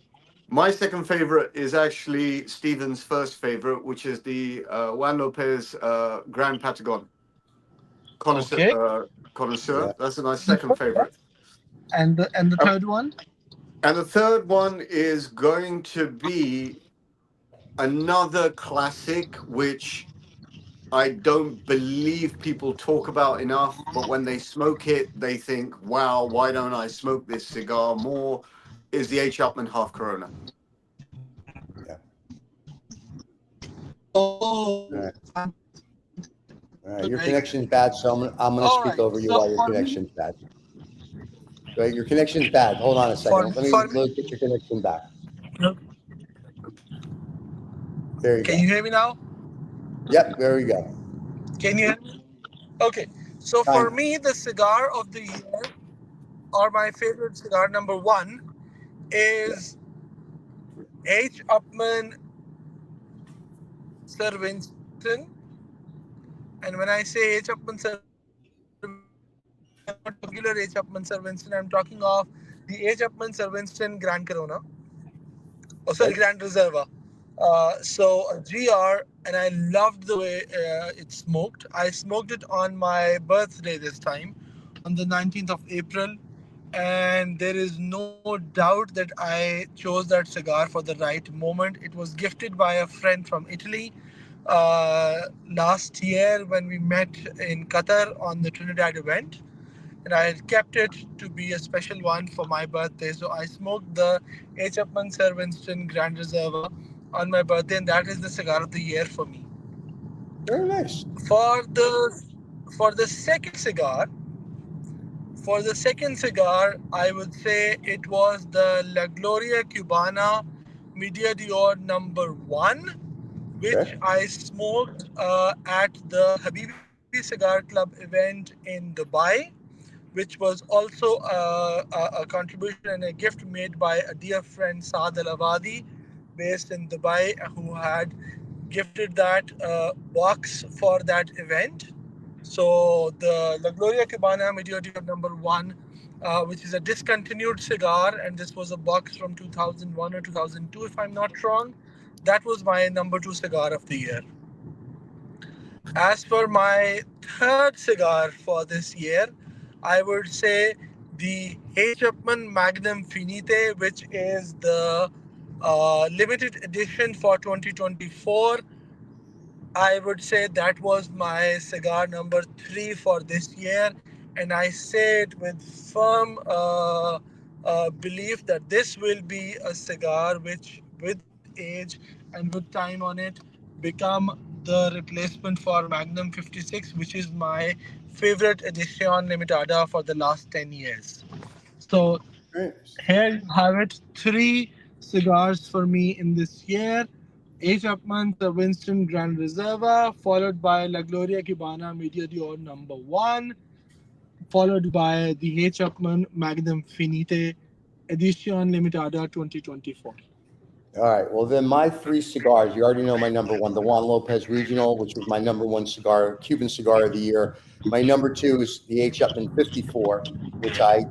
my second favorite is actually Stephen's first favorite, which is the Juan Lopez Grand Patagon connoisseur.
Okay.
Yeah.
That's my second favorite.
And the
Um,
third one?
and the third one is going to be another classic, which I don't believe people talk about enough, but when they smoke it, they think, wow, why don't I smoke this cigar more? Is the H. Upmann Half Corona.
Yeah.
Oh,
All right.
fantastic.
All right. Your connection's bad, so I'm gonna
All
speak
right.
over you
So
while your
for me,
connection's bad. Go ahead. Your connection's bad. Hold on a second. Let
for
me get your connection back.
me,
There you
can
go.
you hear me now?
Yep. There you go.
Can you hear me? Okay. So for
Fine.
me, the cigar of the year, or my favorite cigar number one, is H. Upmann Sir Winston. And when I say H. Upmann Sir Winston, not regular H. Upmann Sir Winston, I'm talking of the H. Upmann Sir Winston Grand Corona. Oh, sorry,
Okay.
Grand Reserva. So a GR, and I loved the way it smoked. I smoked it on my birthday this time, on the 19th of April, and there is no doubt that I chose that cigar for the right moment. It was gifted by a friend from Italy last year when we met in Qatar on the Trinidad event, and I had kept it to be a special one for my birthday. So I smoked the H. Upmann Sir Winston Grand Reserva on my birthday, and that is the cigar of the year for me.
Very nice.
For the for the second cigar, For the second cigar, I would say it was the La Gloria Cubana Media Dior number one, which
Okay.
I smoked at the Habibi Cigar Club event in Dubai, which was also a contribution and a gift made by a dear friend Saad Al Awadi, based in Dubai, who had gifted that box for that event. So the La Gloria Cubana Medio Dior number one, which is a discontinued cigar, and this was a box from 2001 or 2002, if I'm not wrong. That was my number two cigar of the year. As for my third cigar for this year, I would say the H. Upmann Magnum Finite, which is the limited edition for 2024. I would say that was my cigar number three for this year, and I say it with firm belief that this will be a cigar which, with age and with time on it, become the replacement for Magnum 56, which is my favorite edition limitada for the last 10 years. So
Very nice.
here you have it. Three cigars for me in this year. H. Upmann the Winston Grand Reserva, followed by La Gloria Cubana Media Dior number one, followed by the H. Upmann Magnum Finite Edition Limitada 2024.
All right. Well, then my three cigars, you already know my number one, the Juan Lopez Regional, which was my number one cigar, Cuban cigar of the year. My number two is the H. Upman 54, which once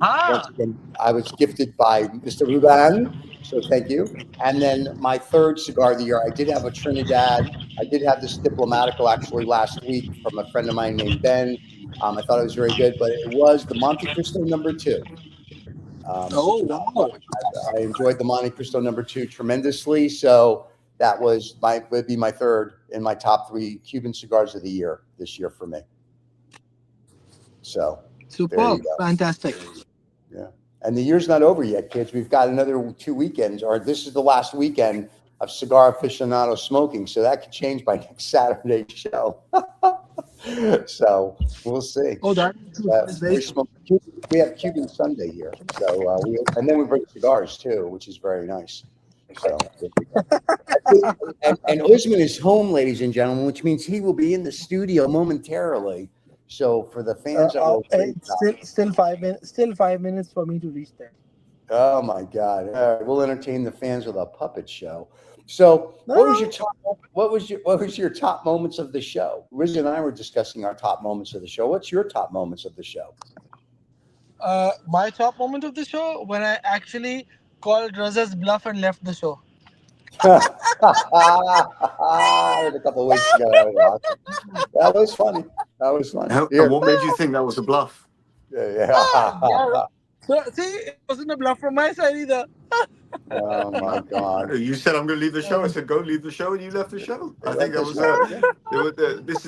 Ah,
again, I was gifted by Mr. Ruban. So thank you. And then my third cigar of the year, I did have a Trinidad. I did have this Diplomatico actually last week from a friend of mine named Ben. I thought it was very good, but it was the Monte Cristo number two. So
oh wow.
I enjoyed the Monte Cristo number two tremendously. So that would be my third in my top three Cuban cigars of the year this year for me. So there you
Superb.
go.
Fantastic.
Yeah. And the year's not over yet, kids. We've got another 2 weekends, or this is the last weekend of Cigar Aficionado smoking. So that could change by next Saturday's show. So we'll see.
Oh, that is very
We
true.
smoke. We have Cuban Sunday here, so and then we bring cigars too, which is very nice. So there we go. And Usman is home, ladies and gentlemen, which means he will be in the studio momentarily. So for the fans that will,
It's still 5 minutes. Still 5 minutes for me to reach there.
oh my God, all right, we'll entertain the fans with a puppet show. So
No,
what was your top moments of the show? Riz and I were discussing our top moments of the show. What's your top moments of the show?
my top moment of the show when I actually called Raza's bluff and left the show.
A couple of weeks ago. That was awesome. That was funny. That was funny.
And
Here.
what made you think that was a bluff?
Yeah. So see, it wasn't a bluff from my side either.
Oh my God.
You said I'm going to leave the show. I said go leave the show, and you left the show. I think that
That's
was
right. Yeah.
this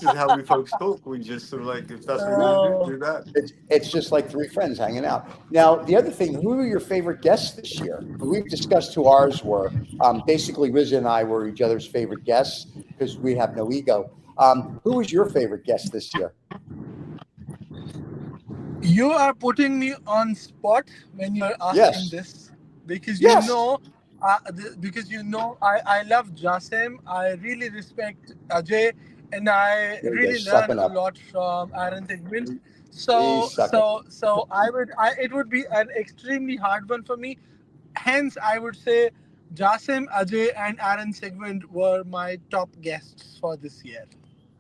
is how we folks talk. We just sort of like, if that's what you're going to do that.
It's just like three friends hanging out. Now, the other thing, who were your favorite guests this year? We've discussed who ours were. Basically, Riz and I were each other's favorite guests because we have no ego. Who was your favorite guest this year?
You are putting me on spot when you're asking
Yes.
this because
Yes.
I love Jasem. I really respect Ajay, and I
There you go,
really learn
sucking
a
up.
lot from Aaron Sigmund.
He's sucking.
It would be an extremely hard one for me. Hence, I would say Jasem, Ajay, and Aaron Sigmund were my top guests for this year.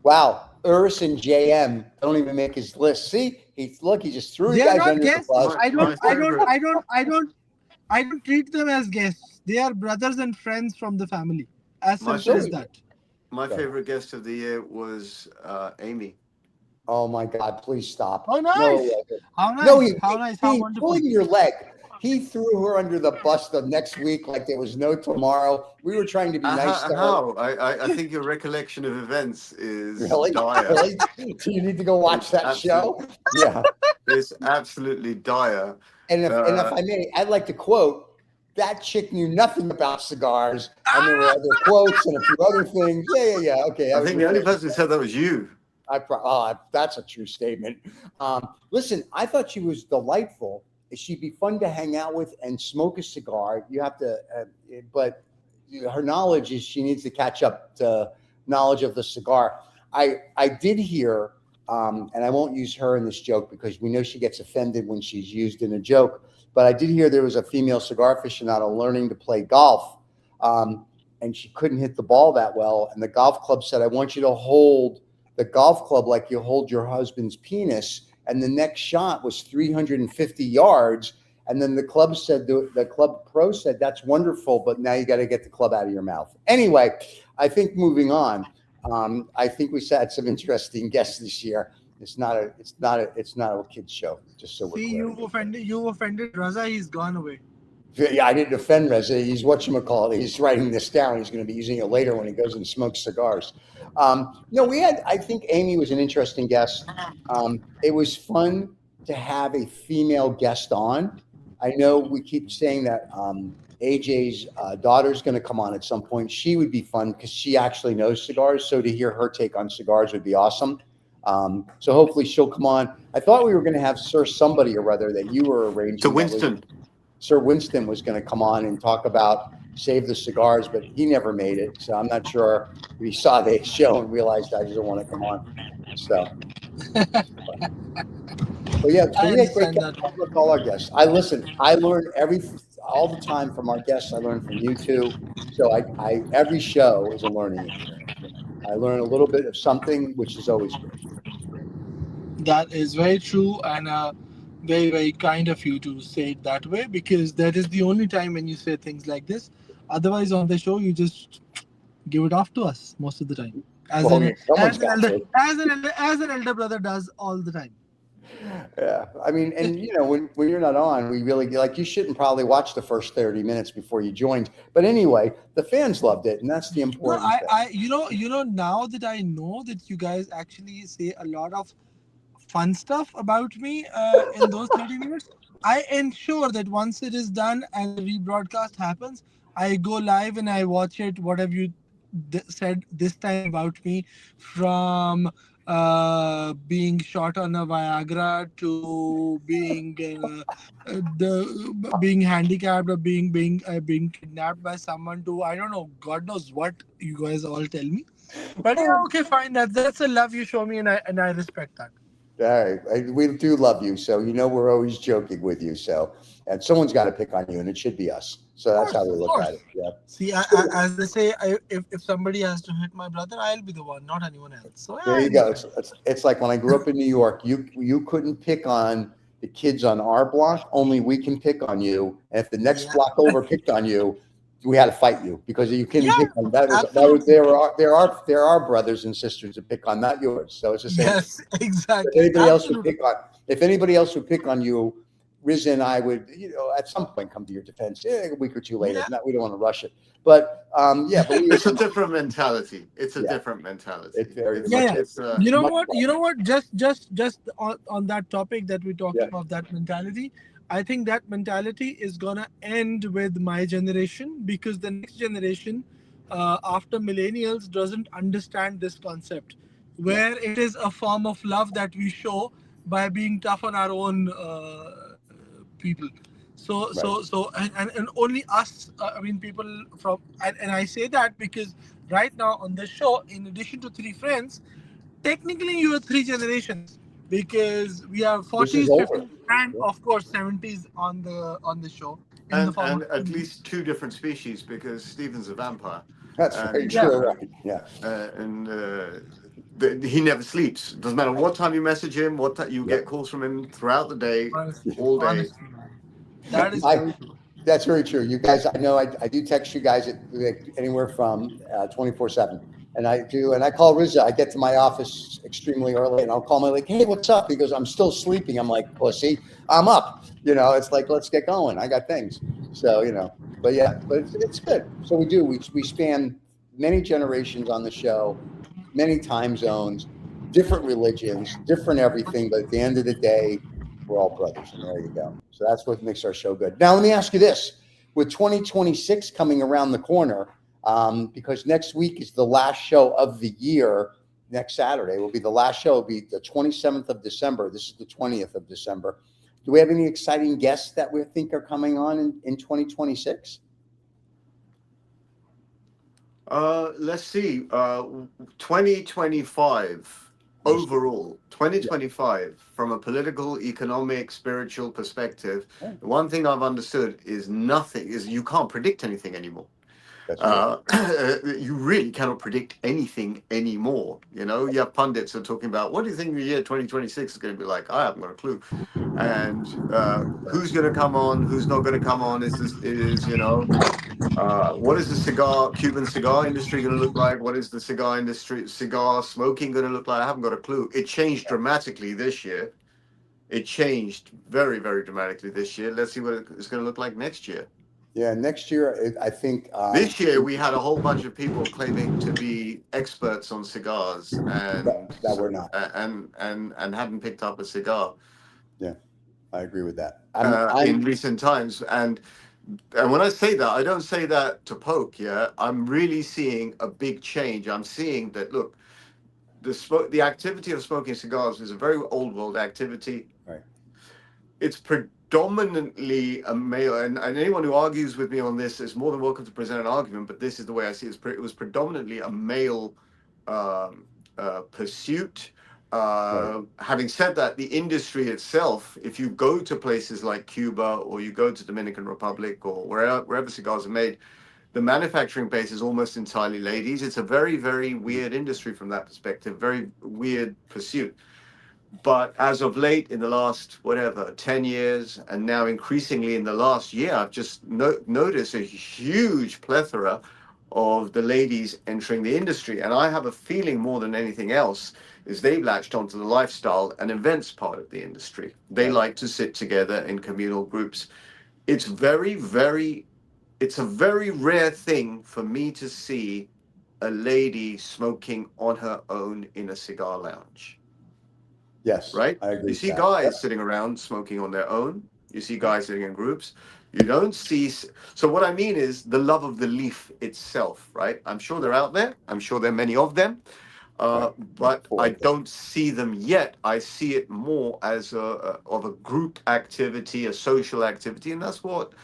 Wow, Urs and JM don't even make his list. See, he just threw
They
you
are
guys
not
under the
guests.
bus.
I don't treat them as guests. They are brothers and friends from the family. As
My
simple as
favorite,
that.
my favorite guest of the year was Amy.
Oh my God! Please stop.
Oh, nice.
No, it wasn't.
How nice.
No,
How nice. How
he
wonderful.
pulling your leg. He threw her under the bus the next week like there was no tomorrow. We were trying to be nice to her.
How? I think your recollection of events is
Really?
dire.
Really? Do you need to go watch that show? Yeah.
It's absolutely dire.
And if I may, I'd like to quote, that chick knew nothing about cigars, and there were other quotes and a few other things. Yeah. Okay.
I think the only person who said that was you.
That's a true statement. Listen, I thought she was delightful. She'd be fun to hang out with and smoke a cigar. You have to, but her knowledge is she needs to catch up to knowledge of the cigar. I did hear, and I won't use her in this joke because we know she gets offended when she's used in a joke, but I did hear there was a female cigar aficionado learning to play golf, and she couldn't hit the ball that well. And the golf club said, I want you to hold the golf club like you hold your husband's penis. And the next shot was 350 yards. And then the club said, the club pro said, that's wonderful, but now you got to get the club out of your mouth. Anyway, I think moving on, I think we had some interesting guests this year. It's not a kids show. Just so we're
See,
clear.
you offended Raza. He's gone away.
Yeah, I didn't offend Reza. He's whatchamacallit. He's writing this down. He's going to be using it later when he goes and smokes cigars. I think Amy was an interesting guest. It was fun to have a female guest on. I know we keep saying that AJ's daughter's going to come on at some point. She would be fun because she actually knows cigars. So to hear her take on cigars would be awesome. So hopefully she'll come on. I thought we were going to have Sir somebody or other that you were arranging.
To Winston.
Sir Winston was going to come on and talk about Save the Cigars, but he never made it. So I'm not sure if he saw the show and realized I didn't want to come on. So, but yeah, we had great guests with all our guests. I learn all the time from our guests. I learn from you too. So I every show is a learning experience. I learn a little bit of something, which is always good.
That is very true, and very, very kind of you to say it that way, because that is the only time when you say things like this. Otherwise, on the show, you just give it off to us most of the time, as an elder brother does all the time.
Yeah, I mean, and when you're not on, we really you shouldn't probably watch the first 30 minutes before you joined. But anyway, the fans loved it, and that's the important thing.
Now that I know that you guys actually say a lot of fun stuff about me in those 30 minutes, I ensure that once it is done and the rebroadcast happens, I go live and I watch it. What have you said this time about me, from being shot on a Viagra to being being handicapped or being kidnapped by someone, to I don't know, God knows what you guys all tell me. But yeah, okay, fine. That's a love you show me, and I respect that.
All right. We do love you. So, we're always joking with you. So, and someone's got to pick on you, and it should be us. So that's how we look at it. Yeah.
See, as they say, if somebody has to hit my brother, I'll be the one, not anyone else. So
there you go. It's like when I grew up in New York, you couldn't pick on the kids on our block. Only we can pick on you. And if the next block over picked on you, we had to fight you because you couldn't pick on that. There are brothers and sisters to pick on, not yours. So it's the same.
Yes, exactly.
If anybody else would pick on you, Riz and I would, at some point come to your defense a week or two later. We don't want to rush it, but
it's a different mentality. It's a different mentality.
It's very
you know what? Just on that topic that we talked about, that mentality. I think that mentality is gonna end with my generation, because the next generation after millennials doesn't understand this concept, where it is a form of love that we show by being tough on our own people. So only us, people from, and I say that because right now on the show, in addition to three friends, technically you are three generations, because we have 40s, 50s, and of course 70s on the show.
And at least two different species, because Stephen's a vampire.
That's very true, right? Yeah.
He never sleeps. Doesn't matter what time you message him, you get calls from him throughout the day, all day.
Honestly, that is very true.
That's very true. You guys, I know I do text you guys at anywhere from 24/7. And I do, and I call Rizza. I get to my office extremely early, and I'll call my like, hey, what's up? He goes, I'm still sleeping. I'm like, pussy, I'm up. It's like, let's get going. I got things. So, but yeah, but it's good. So we span many generations on the show, many time zones, different religions, different everything. But at the end of the day, we're all brothers, and there you go. So that's what makes our show good. Now, let me ask you this: with 2026 coming around the corner, because next week is the last show of the year. Next Saturday will be the last show. It'll be the 27th of December. This is the 20th of December. Do we have any exciting guests that we think are coming on in 2026?
Let's see. 2025 overall. 2025 from a political, economic, spiritual perspective. The one thing I've understood is you can't predict anything anymore.
That's true.
You really cannot predict anything anymore. You have pundits who are talking about, what do you think the year 2026 is going to be like? I haven't got a clue. And who's going to come on, who's not going to come on what is the Cuban cigar industry going to look like? What is the cigar smoking going to look like? I haven't got a clue. It changed dramatically this year. It changed very, very dramatically this year. Let's see what it's going to look like next year.
Yeah, next year, I think.
This year we had a whole bunch of people claiming to be experts on cigars and
that we're not.
and hadn't picked up a cigar.
Yeah, I agree with that.
In recent times, and when I say that, I don't say that to poke. Yeah, I'm really seeing a big change. I'm seeing that. Look, the activity of smoking cigars is a very old world activity.
Right.
It's predominantly a male, and anyone who argues with me on this is more than welcome to present an argument. But this is the way I see it. It was predominantly a male pursuit.
Right.
Having said that, the industry itself, if you go to places like Cuba or you go to Dominican Republic or wherever cigars are made, the manufacturing base is almost entirely ladies. It's a very, very weird industry from that perspective, very weird pursuit. But as of late, in the last, 10 years, and now increasingly in the last year, I've just noticed a huge plethora of the ladies entering the industry. And I have a feeling more than anything else is they've latched onto the lifestyle and events part of the industry. They like to sit together in communal groups. It's a very rare thing for me to see a lady smoking on her own in a cigar lounge.
Yes,
Right?
I agree.
You see guys sitting around smoking on their own. You see guys sitting in groups. You don't see. So what I mean is the love of the leaf itself, right? I'm sure they're out there. I'm sure there are many of them, but I don't see them yet. I see it more as a group activity, a social activity, and that's what,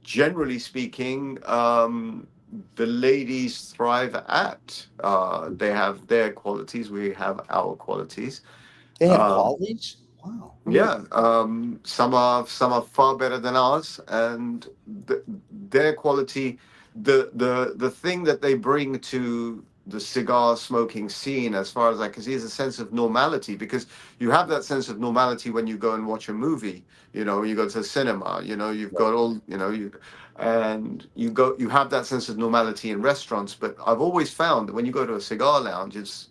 generally speaking, the ladies thrive at. They have their qualities. We have our qualities.
They have qualities. Wow.
Yeah, some are far better than ours, and their quality, the thing that they bring to the cigar smoking scene, as far as I can see, is a sense of normality. Because you have that sense of normality when you go and watch a movie. When you go to the cinema. You've got all. You have that sense of normality in restaurants. But I've always found that when you go to a cigar lounge, it's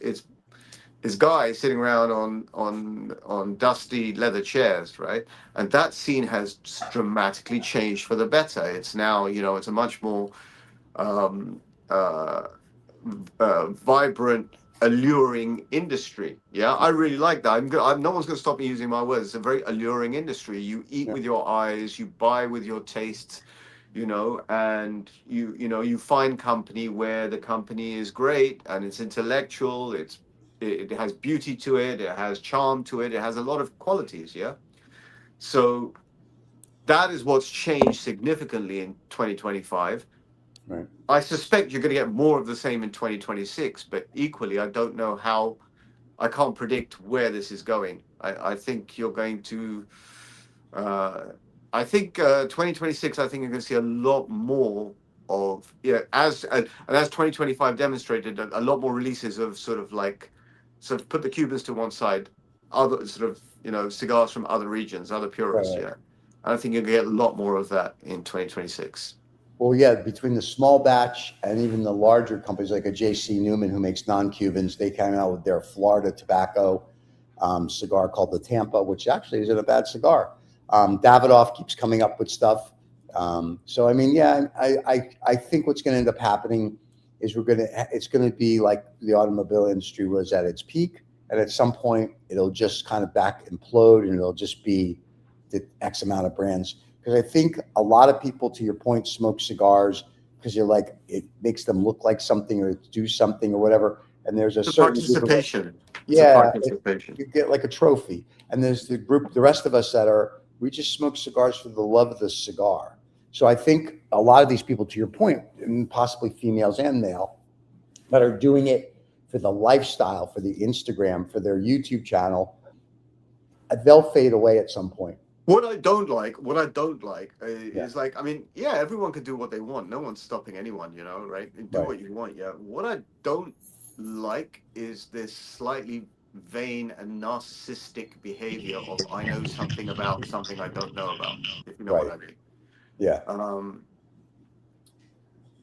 guys sitting around on dusty leather chairs, right? And that scene has dramatically changed for the better. It's now, it's a much more vibrant, alluring industry. Yeah, I really like that. No one's going to stop me using my words. It's a very alluring industry. You eat with your eyes, you buy with your tastes, and you find company where the company is great and it's intellectual. It has beauty to it. It has charm to it. It has a lot of qualities. Yeah. So that is what's changed significantly in 2025.
Right.
I suspect you're going to get more of the same in 2026, but equally, I don't know how. I can't predict where this is going. I think you're going to. I think 2026. I think you're going to see a lot more of as 2025 demonstrated, a lot more releases of sort of put the Cubans to one side, other sort of cigars from other regions, other purists.
Right.
Yeah, I think you're going to get a lot more of that in 2026.
Well, yeah, between the small batch and even the larger companies like a J.C. Newman who makes non-Cubans, they came out with their Florida tobacco cigar called the Tampa, which actually isn't a bad cigar. Davidoff keeps coming up with stuff. So I mean, yeah, I think what's going to end up happening is it's going to be like the automobile industry was at its peak, and at some point it'll just kind of back implode, and it'll just be the X amount of brands. Because I think a lot of people, to your point, smoke cigars because you're like, it makes them look like something or do something or whatever. And there's a
It's a
certain group of,
participation.
yeah,
Participation.
you get like a trophy. And there's the rest of us we just smoke cigars for the love of the cigar. So I think a lot of these people, to your point, and possibly females and male, that are doing it for the lifestyle, for the Instagram, for their YouTube channel, they'll fade away at some point.
What I don't like is like, I mean, yeah, everyone can do what they want. No one's stopping anyone, right? Do what you want, yeah. What I don't like is this slightly vain and narcissistic behavior of I know something about something I don't know about, if you know what I mean.
Yeah.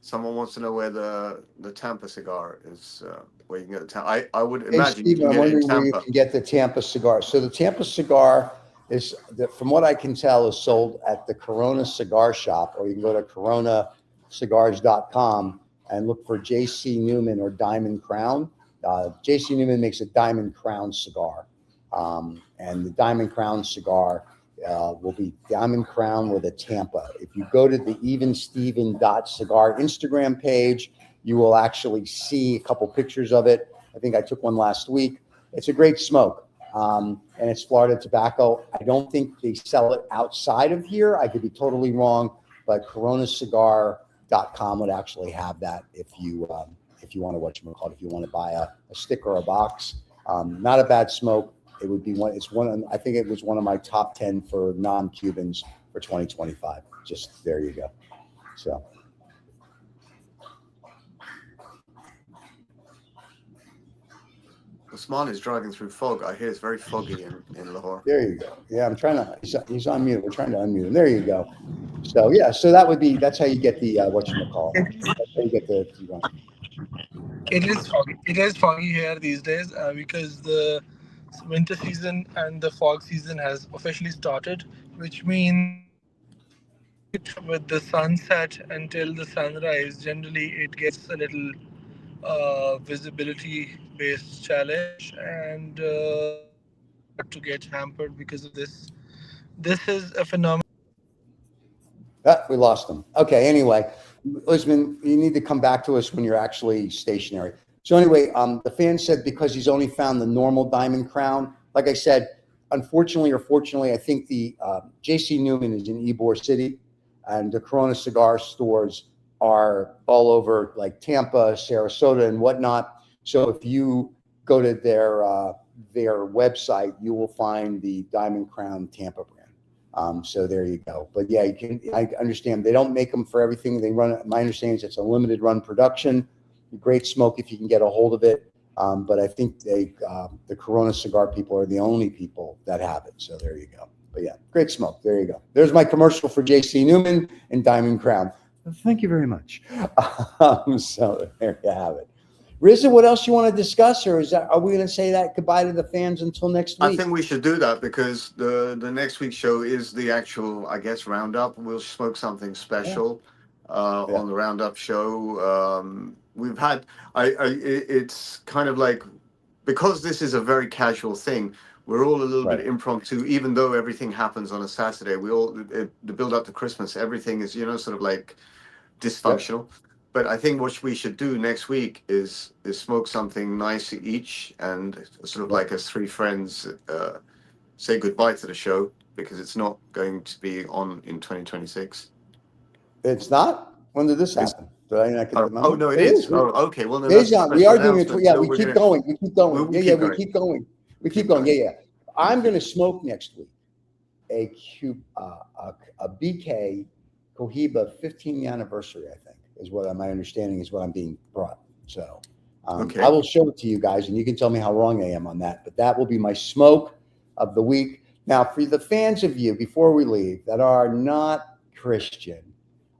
Someone wants to know where the Tampa cigar is, where you can get the Tampa. I would
Hey,
imagine
Steve,
you can
I'm
get it in
wondering where you
Tampa.
can get the Tampa cigar. So the Tampa cigar is, from what I can tell, is sold at the Corona Cigar Shop, or you can go to coronacigars.com and look for J.C. Newman or Diamond Crown. J.C. Newman makes a Diamond Crown cigar, and the Diamond Crown cigar will be Diamond Crown with a Tampa. If you go to the evensteven.cigar Instagram page, you will actually see a couple pictures of it. I think I took one last week. It's a great smoke, and it's Florida tobacco. I don't think they sell it outside of here. I could be totally wrong, but coronacigar.com would actually have that if you want to, if you want to buy a stick or a box. Not a bad smoke. It would be I think it was one of my top 10 for non-Cubans for 2025. Just there you go. So.
Usman is driving through fog. I hear it's very foggy in Lahore.
There you go. Yeah, I'm trying to, he's on mute. We're trying to unmute him. There you go. So yeah, so that's how you get the, whatchamacallit. That's how you get the.
It is foggy. It is foggy here these days because the winter season and the fog season has officially started, which means with the sunset until the sunrise, generally it gets a little visibility based challenge, and to get hampered because of this. This is a phenomenon.
We lost him. Okay, anyway, Usman, you need to come back to us when you're actually stationary. So anyway, the fan said because he's only found the normal Diamond Crown. Like I said, unfortunately or fortunately, I think the J.C. Newman is in Ybor City, and the Corona cigar stores are all over like Tampa, Sarasota, and whatnot. So if you go to their website, you will find the Diamond Crown Tampa brand. So there you go. But yeah, I understand they don't make them for everything. They run. My understanding is it's a limited run production. Great smoke if you can get a hold of it. But I think the Corona cigar people are the only people that have it. So there you go. But yeah, great smoke. There you go. There's my commercial for J.C. Newman and Diamond Crown. Thank you very much. So there you have it. Rizza, what else you want to discuss, or are we going to say that goodbye to the fans until next week?
I think we should do that because the next week's show is the actual, I guess, roundup. We'll smoke something special on the roundup show. We've had it's kind of like, because this is a very casual thing, we're all a little bit impromptu, even though everything happens on a Saturday. The build up to Christmas, everything is, sort of like dysfunctional. But I think what we should do next week is smoke something nice each, and sort of like as three friends say goodbye to the show, because it's not going to be on in 2026.
It's not? When did this happen? Did I not get the memo?
Oh, no, it is. Oh, okay. Well, no,
that's we are doing it. Yeah,
so
we keep going. We keep going. We keep going. We keep going. Yeah. I'm going to smoke next week a BK Cohiba 15th anniversary, I think, is what my understanding is what I'm being brought. So I will show it to you guys, and you can tell me how wrong I am on that. But that will be my smoke of the week. Now, for the fans of you, before we leave, that are not Christian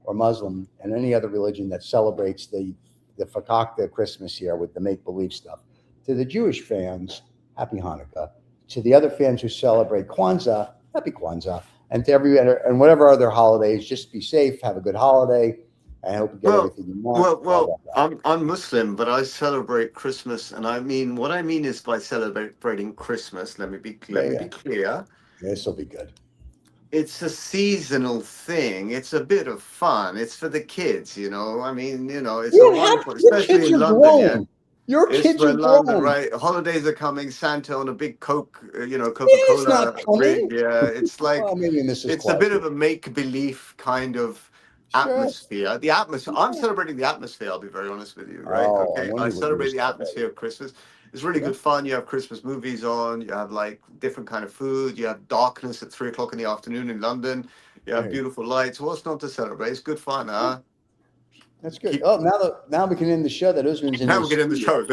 or Muslim and any other religion that celebrates the fakakta Christmas here with the make-believe stuff. To the Jewish fans, happy Hanukkah. To the other fans who celebrate Kwanzaa, happy Kwanzaa. And to and whatever other holidays, just be safe, have a good holiday. I hope you get everything you want.
Well, I'm Muslim, but I celebrate Christmas, and what I mean is by celebrating Christmas. Let me be clear.
This will be good.
It's a seasonal thing. It's a bit of fun. It's for the kids, you know. I mean, you know, it's a wonderful, especially in London. Yeah.
Your kids are
London,
grown.
right? Holidays are coming. Santa on a big Coca-Cola rig. Yeah, it's like it's a bit of a make-believe kind of atmosphere. The atmosphere. I'm celebrating the atmosphere. I'll be very honest with you, right? Okay, I celebrate the atmosphere of Christmas. It's really good fun. You have Christmas movies on. You have like different kind of food. You have darkness at 3 o'clock in the afternoon in London. You have beautiful lights. What's not to celebrate? It's good fun, huh?
That's good. Now we can end the show. That Usman's in.
Now we can end the show.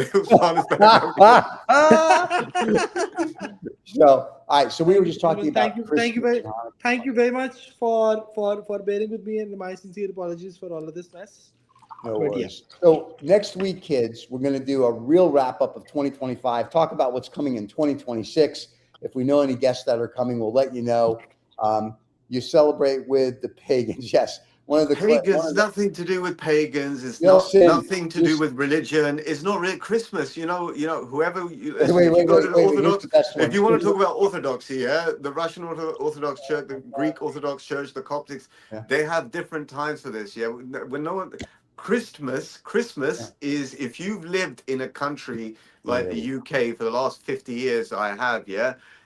So, all right. So we were just talking about.
Thank you very much for bearing with me, and my sincere apologies for all of this mess.
No worries. Yeah. So next week, kids, we're going to do a real wrap up of 2025. Talk about what's coming in 2026. If we know any guests that are coming, we'll let you know. You celebrate with the pagans, yes. One of the
pagans, nothing to do with pagans. It's nothing to do with religion. It's not really Christmas. You know. Whoever you Orthodox. If you want to talk about Orthodoxy, yeah, the Russian Orthodox Church, the Greek Orthodox Church, the Coptics, they have different times for this. Yeah, when no one. Christmas is if you've lived in a country like the UK for the last 50 years. I have,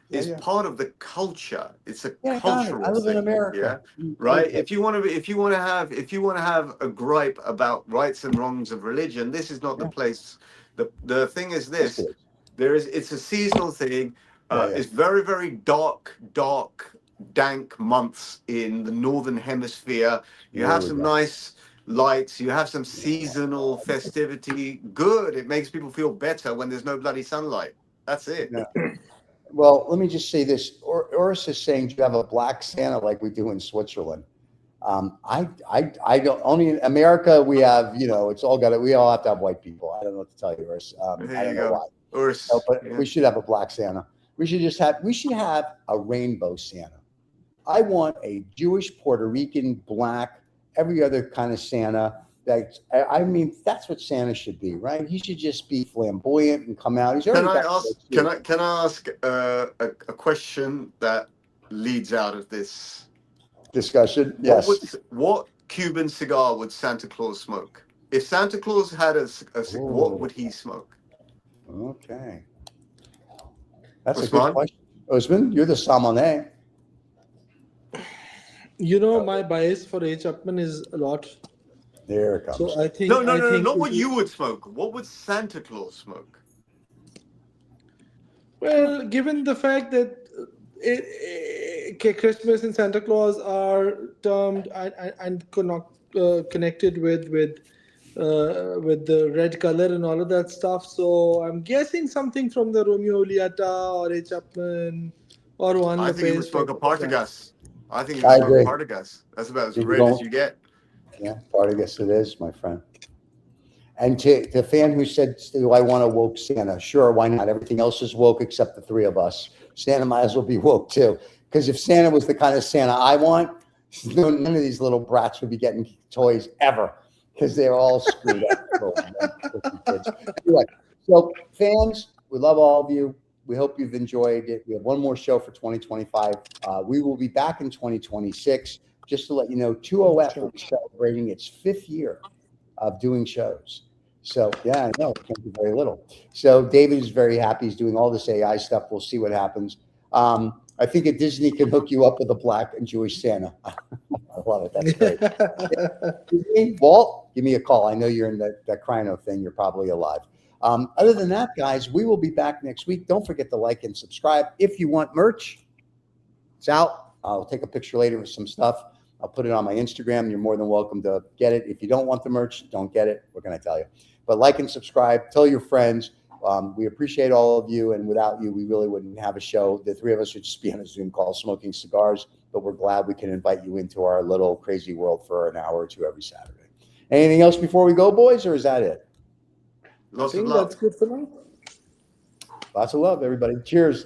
is part of the culture. It's a cultural
I live in America.
Right. If you want to have a gripe about rights and wrongs of religion, this is not the place. The thing is this: it's a seasonal thing. It's very, very dark, dank months in the northern hemisphere. You have some nice lights. You have some seasonal festivity. Good. It makes people feel better when there's no bloody sunlight. That's it.
Yeah. Well, let me just say this. Oris is saying, do you have a black Santa like we do in Switzerland? I don't. Only in America we have, it's all got it. We all have to have white people. I don't know what to tell you, Oris. I don't know why.
Oris,
but we should have a black Santa. We should have a rainbow Santa. I want a Jewish, Puerto Rican, black, every other kind of Santa. That's what Santa should be, right? He should just be flamboyant and come out.
Can I ask a question that leads out of this
discussion? Yes.
What Cuban cigar would Santa Claus smoke? If Santa Claus had a what would he smoke?
Okay, that's a good question. Usman, you're the sommelier.
My bias for H. Upman is a lot.
There it comes.
So I think
no, not what you would smoke. What would Santa Claus smoke?
Well, given the fact that Christmas and Santa Claus are termed and connected with the red color and all of that stuff, so I'm guessing something from the Romeo Julieta or H. Upman or Juan Lopez.
I think he would smoke a Partagas. I think he would smoke a Partagas. That's about as red as you get.
Yeah, Partagas it is, my friend. And to the fan who said, do I want a woke Santa? Sure, why not? Everything else is woke except the three of us. Santa might as well be woke too. Because if Santa was the kind of Santa I want, none of these little brats would be getting toys ever. Because they're all screwed up. Anyway, so fans, we love all of you. We hope you've enjoyed it. We have one more show for 2025. We will be back in 2026. Just to let you know, 2OF will be celebrating its 5th year of doing shows. So, yeah, I know, it can't be very little. So David is very happy. He's doing all this AI stuff. We'll see what happens. I think a Disney can hook you up with a black and Jewish Santa. I love it. That's great. Disney, Walt, give me a call. I know you're in that Crino thing. You're probably alive. Other than that, guys, we will be back next week. Don't forget to like and subscribe. If you want merch, it's out. I'll take a picture later with some stuff. I'll put it on my Instagram. You're more than welcome to get it. If you don't want the merch, don't get it. We're going to tell you. But like and subscribe. Tell your friends. We appreciate all of you, and without you, we really wouldn't have a show. The three of us would just be on a Zoom call smoking cigars, but we're glad we can invite you into our little crazy world for an hour or two every Saturday. Anything else before we go, boys, or is that it?
Lots
I
of
think
love.
that's good for now.
Lots of love, everybody. Cheers.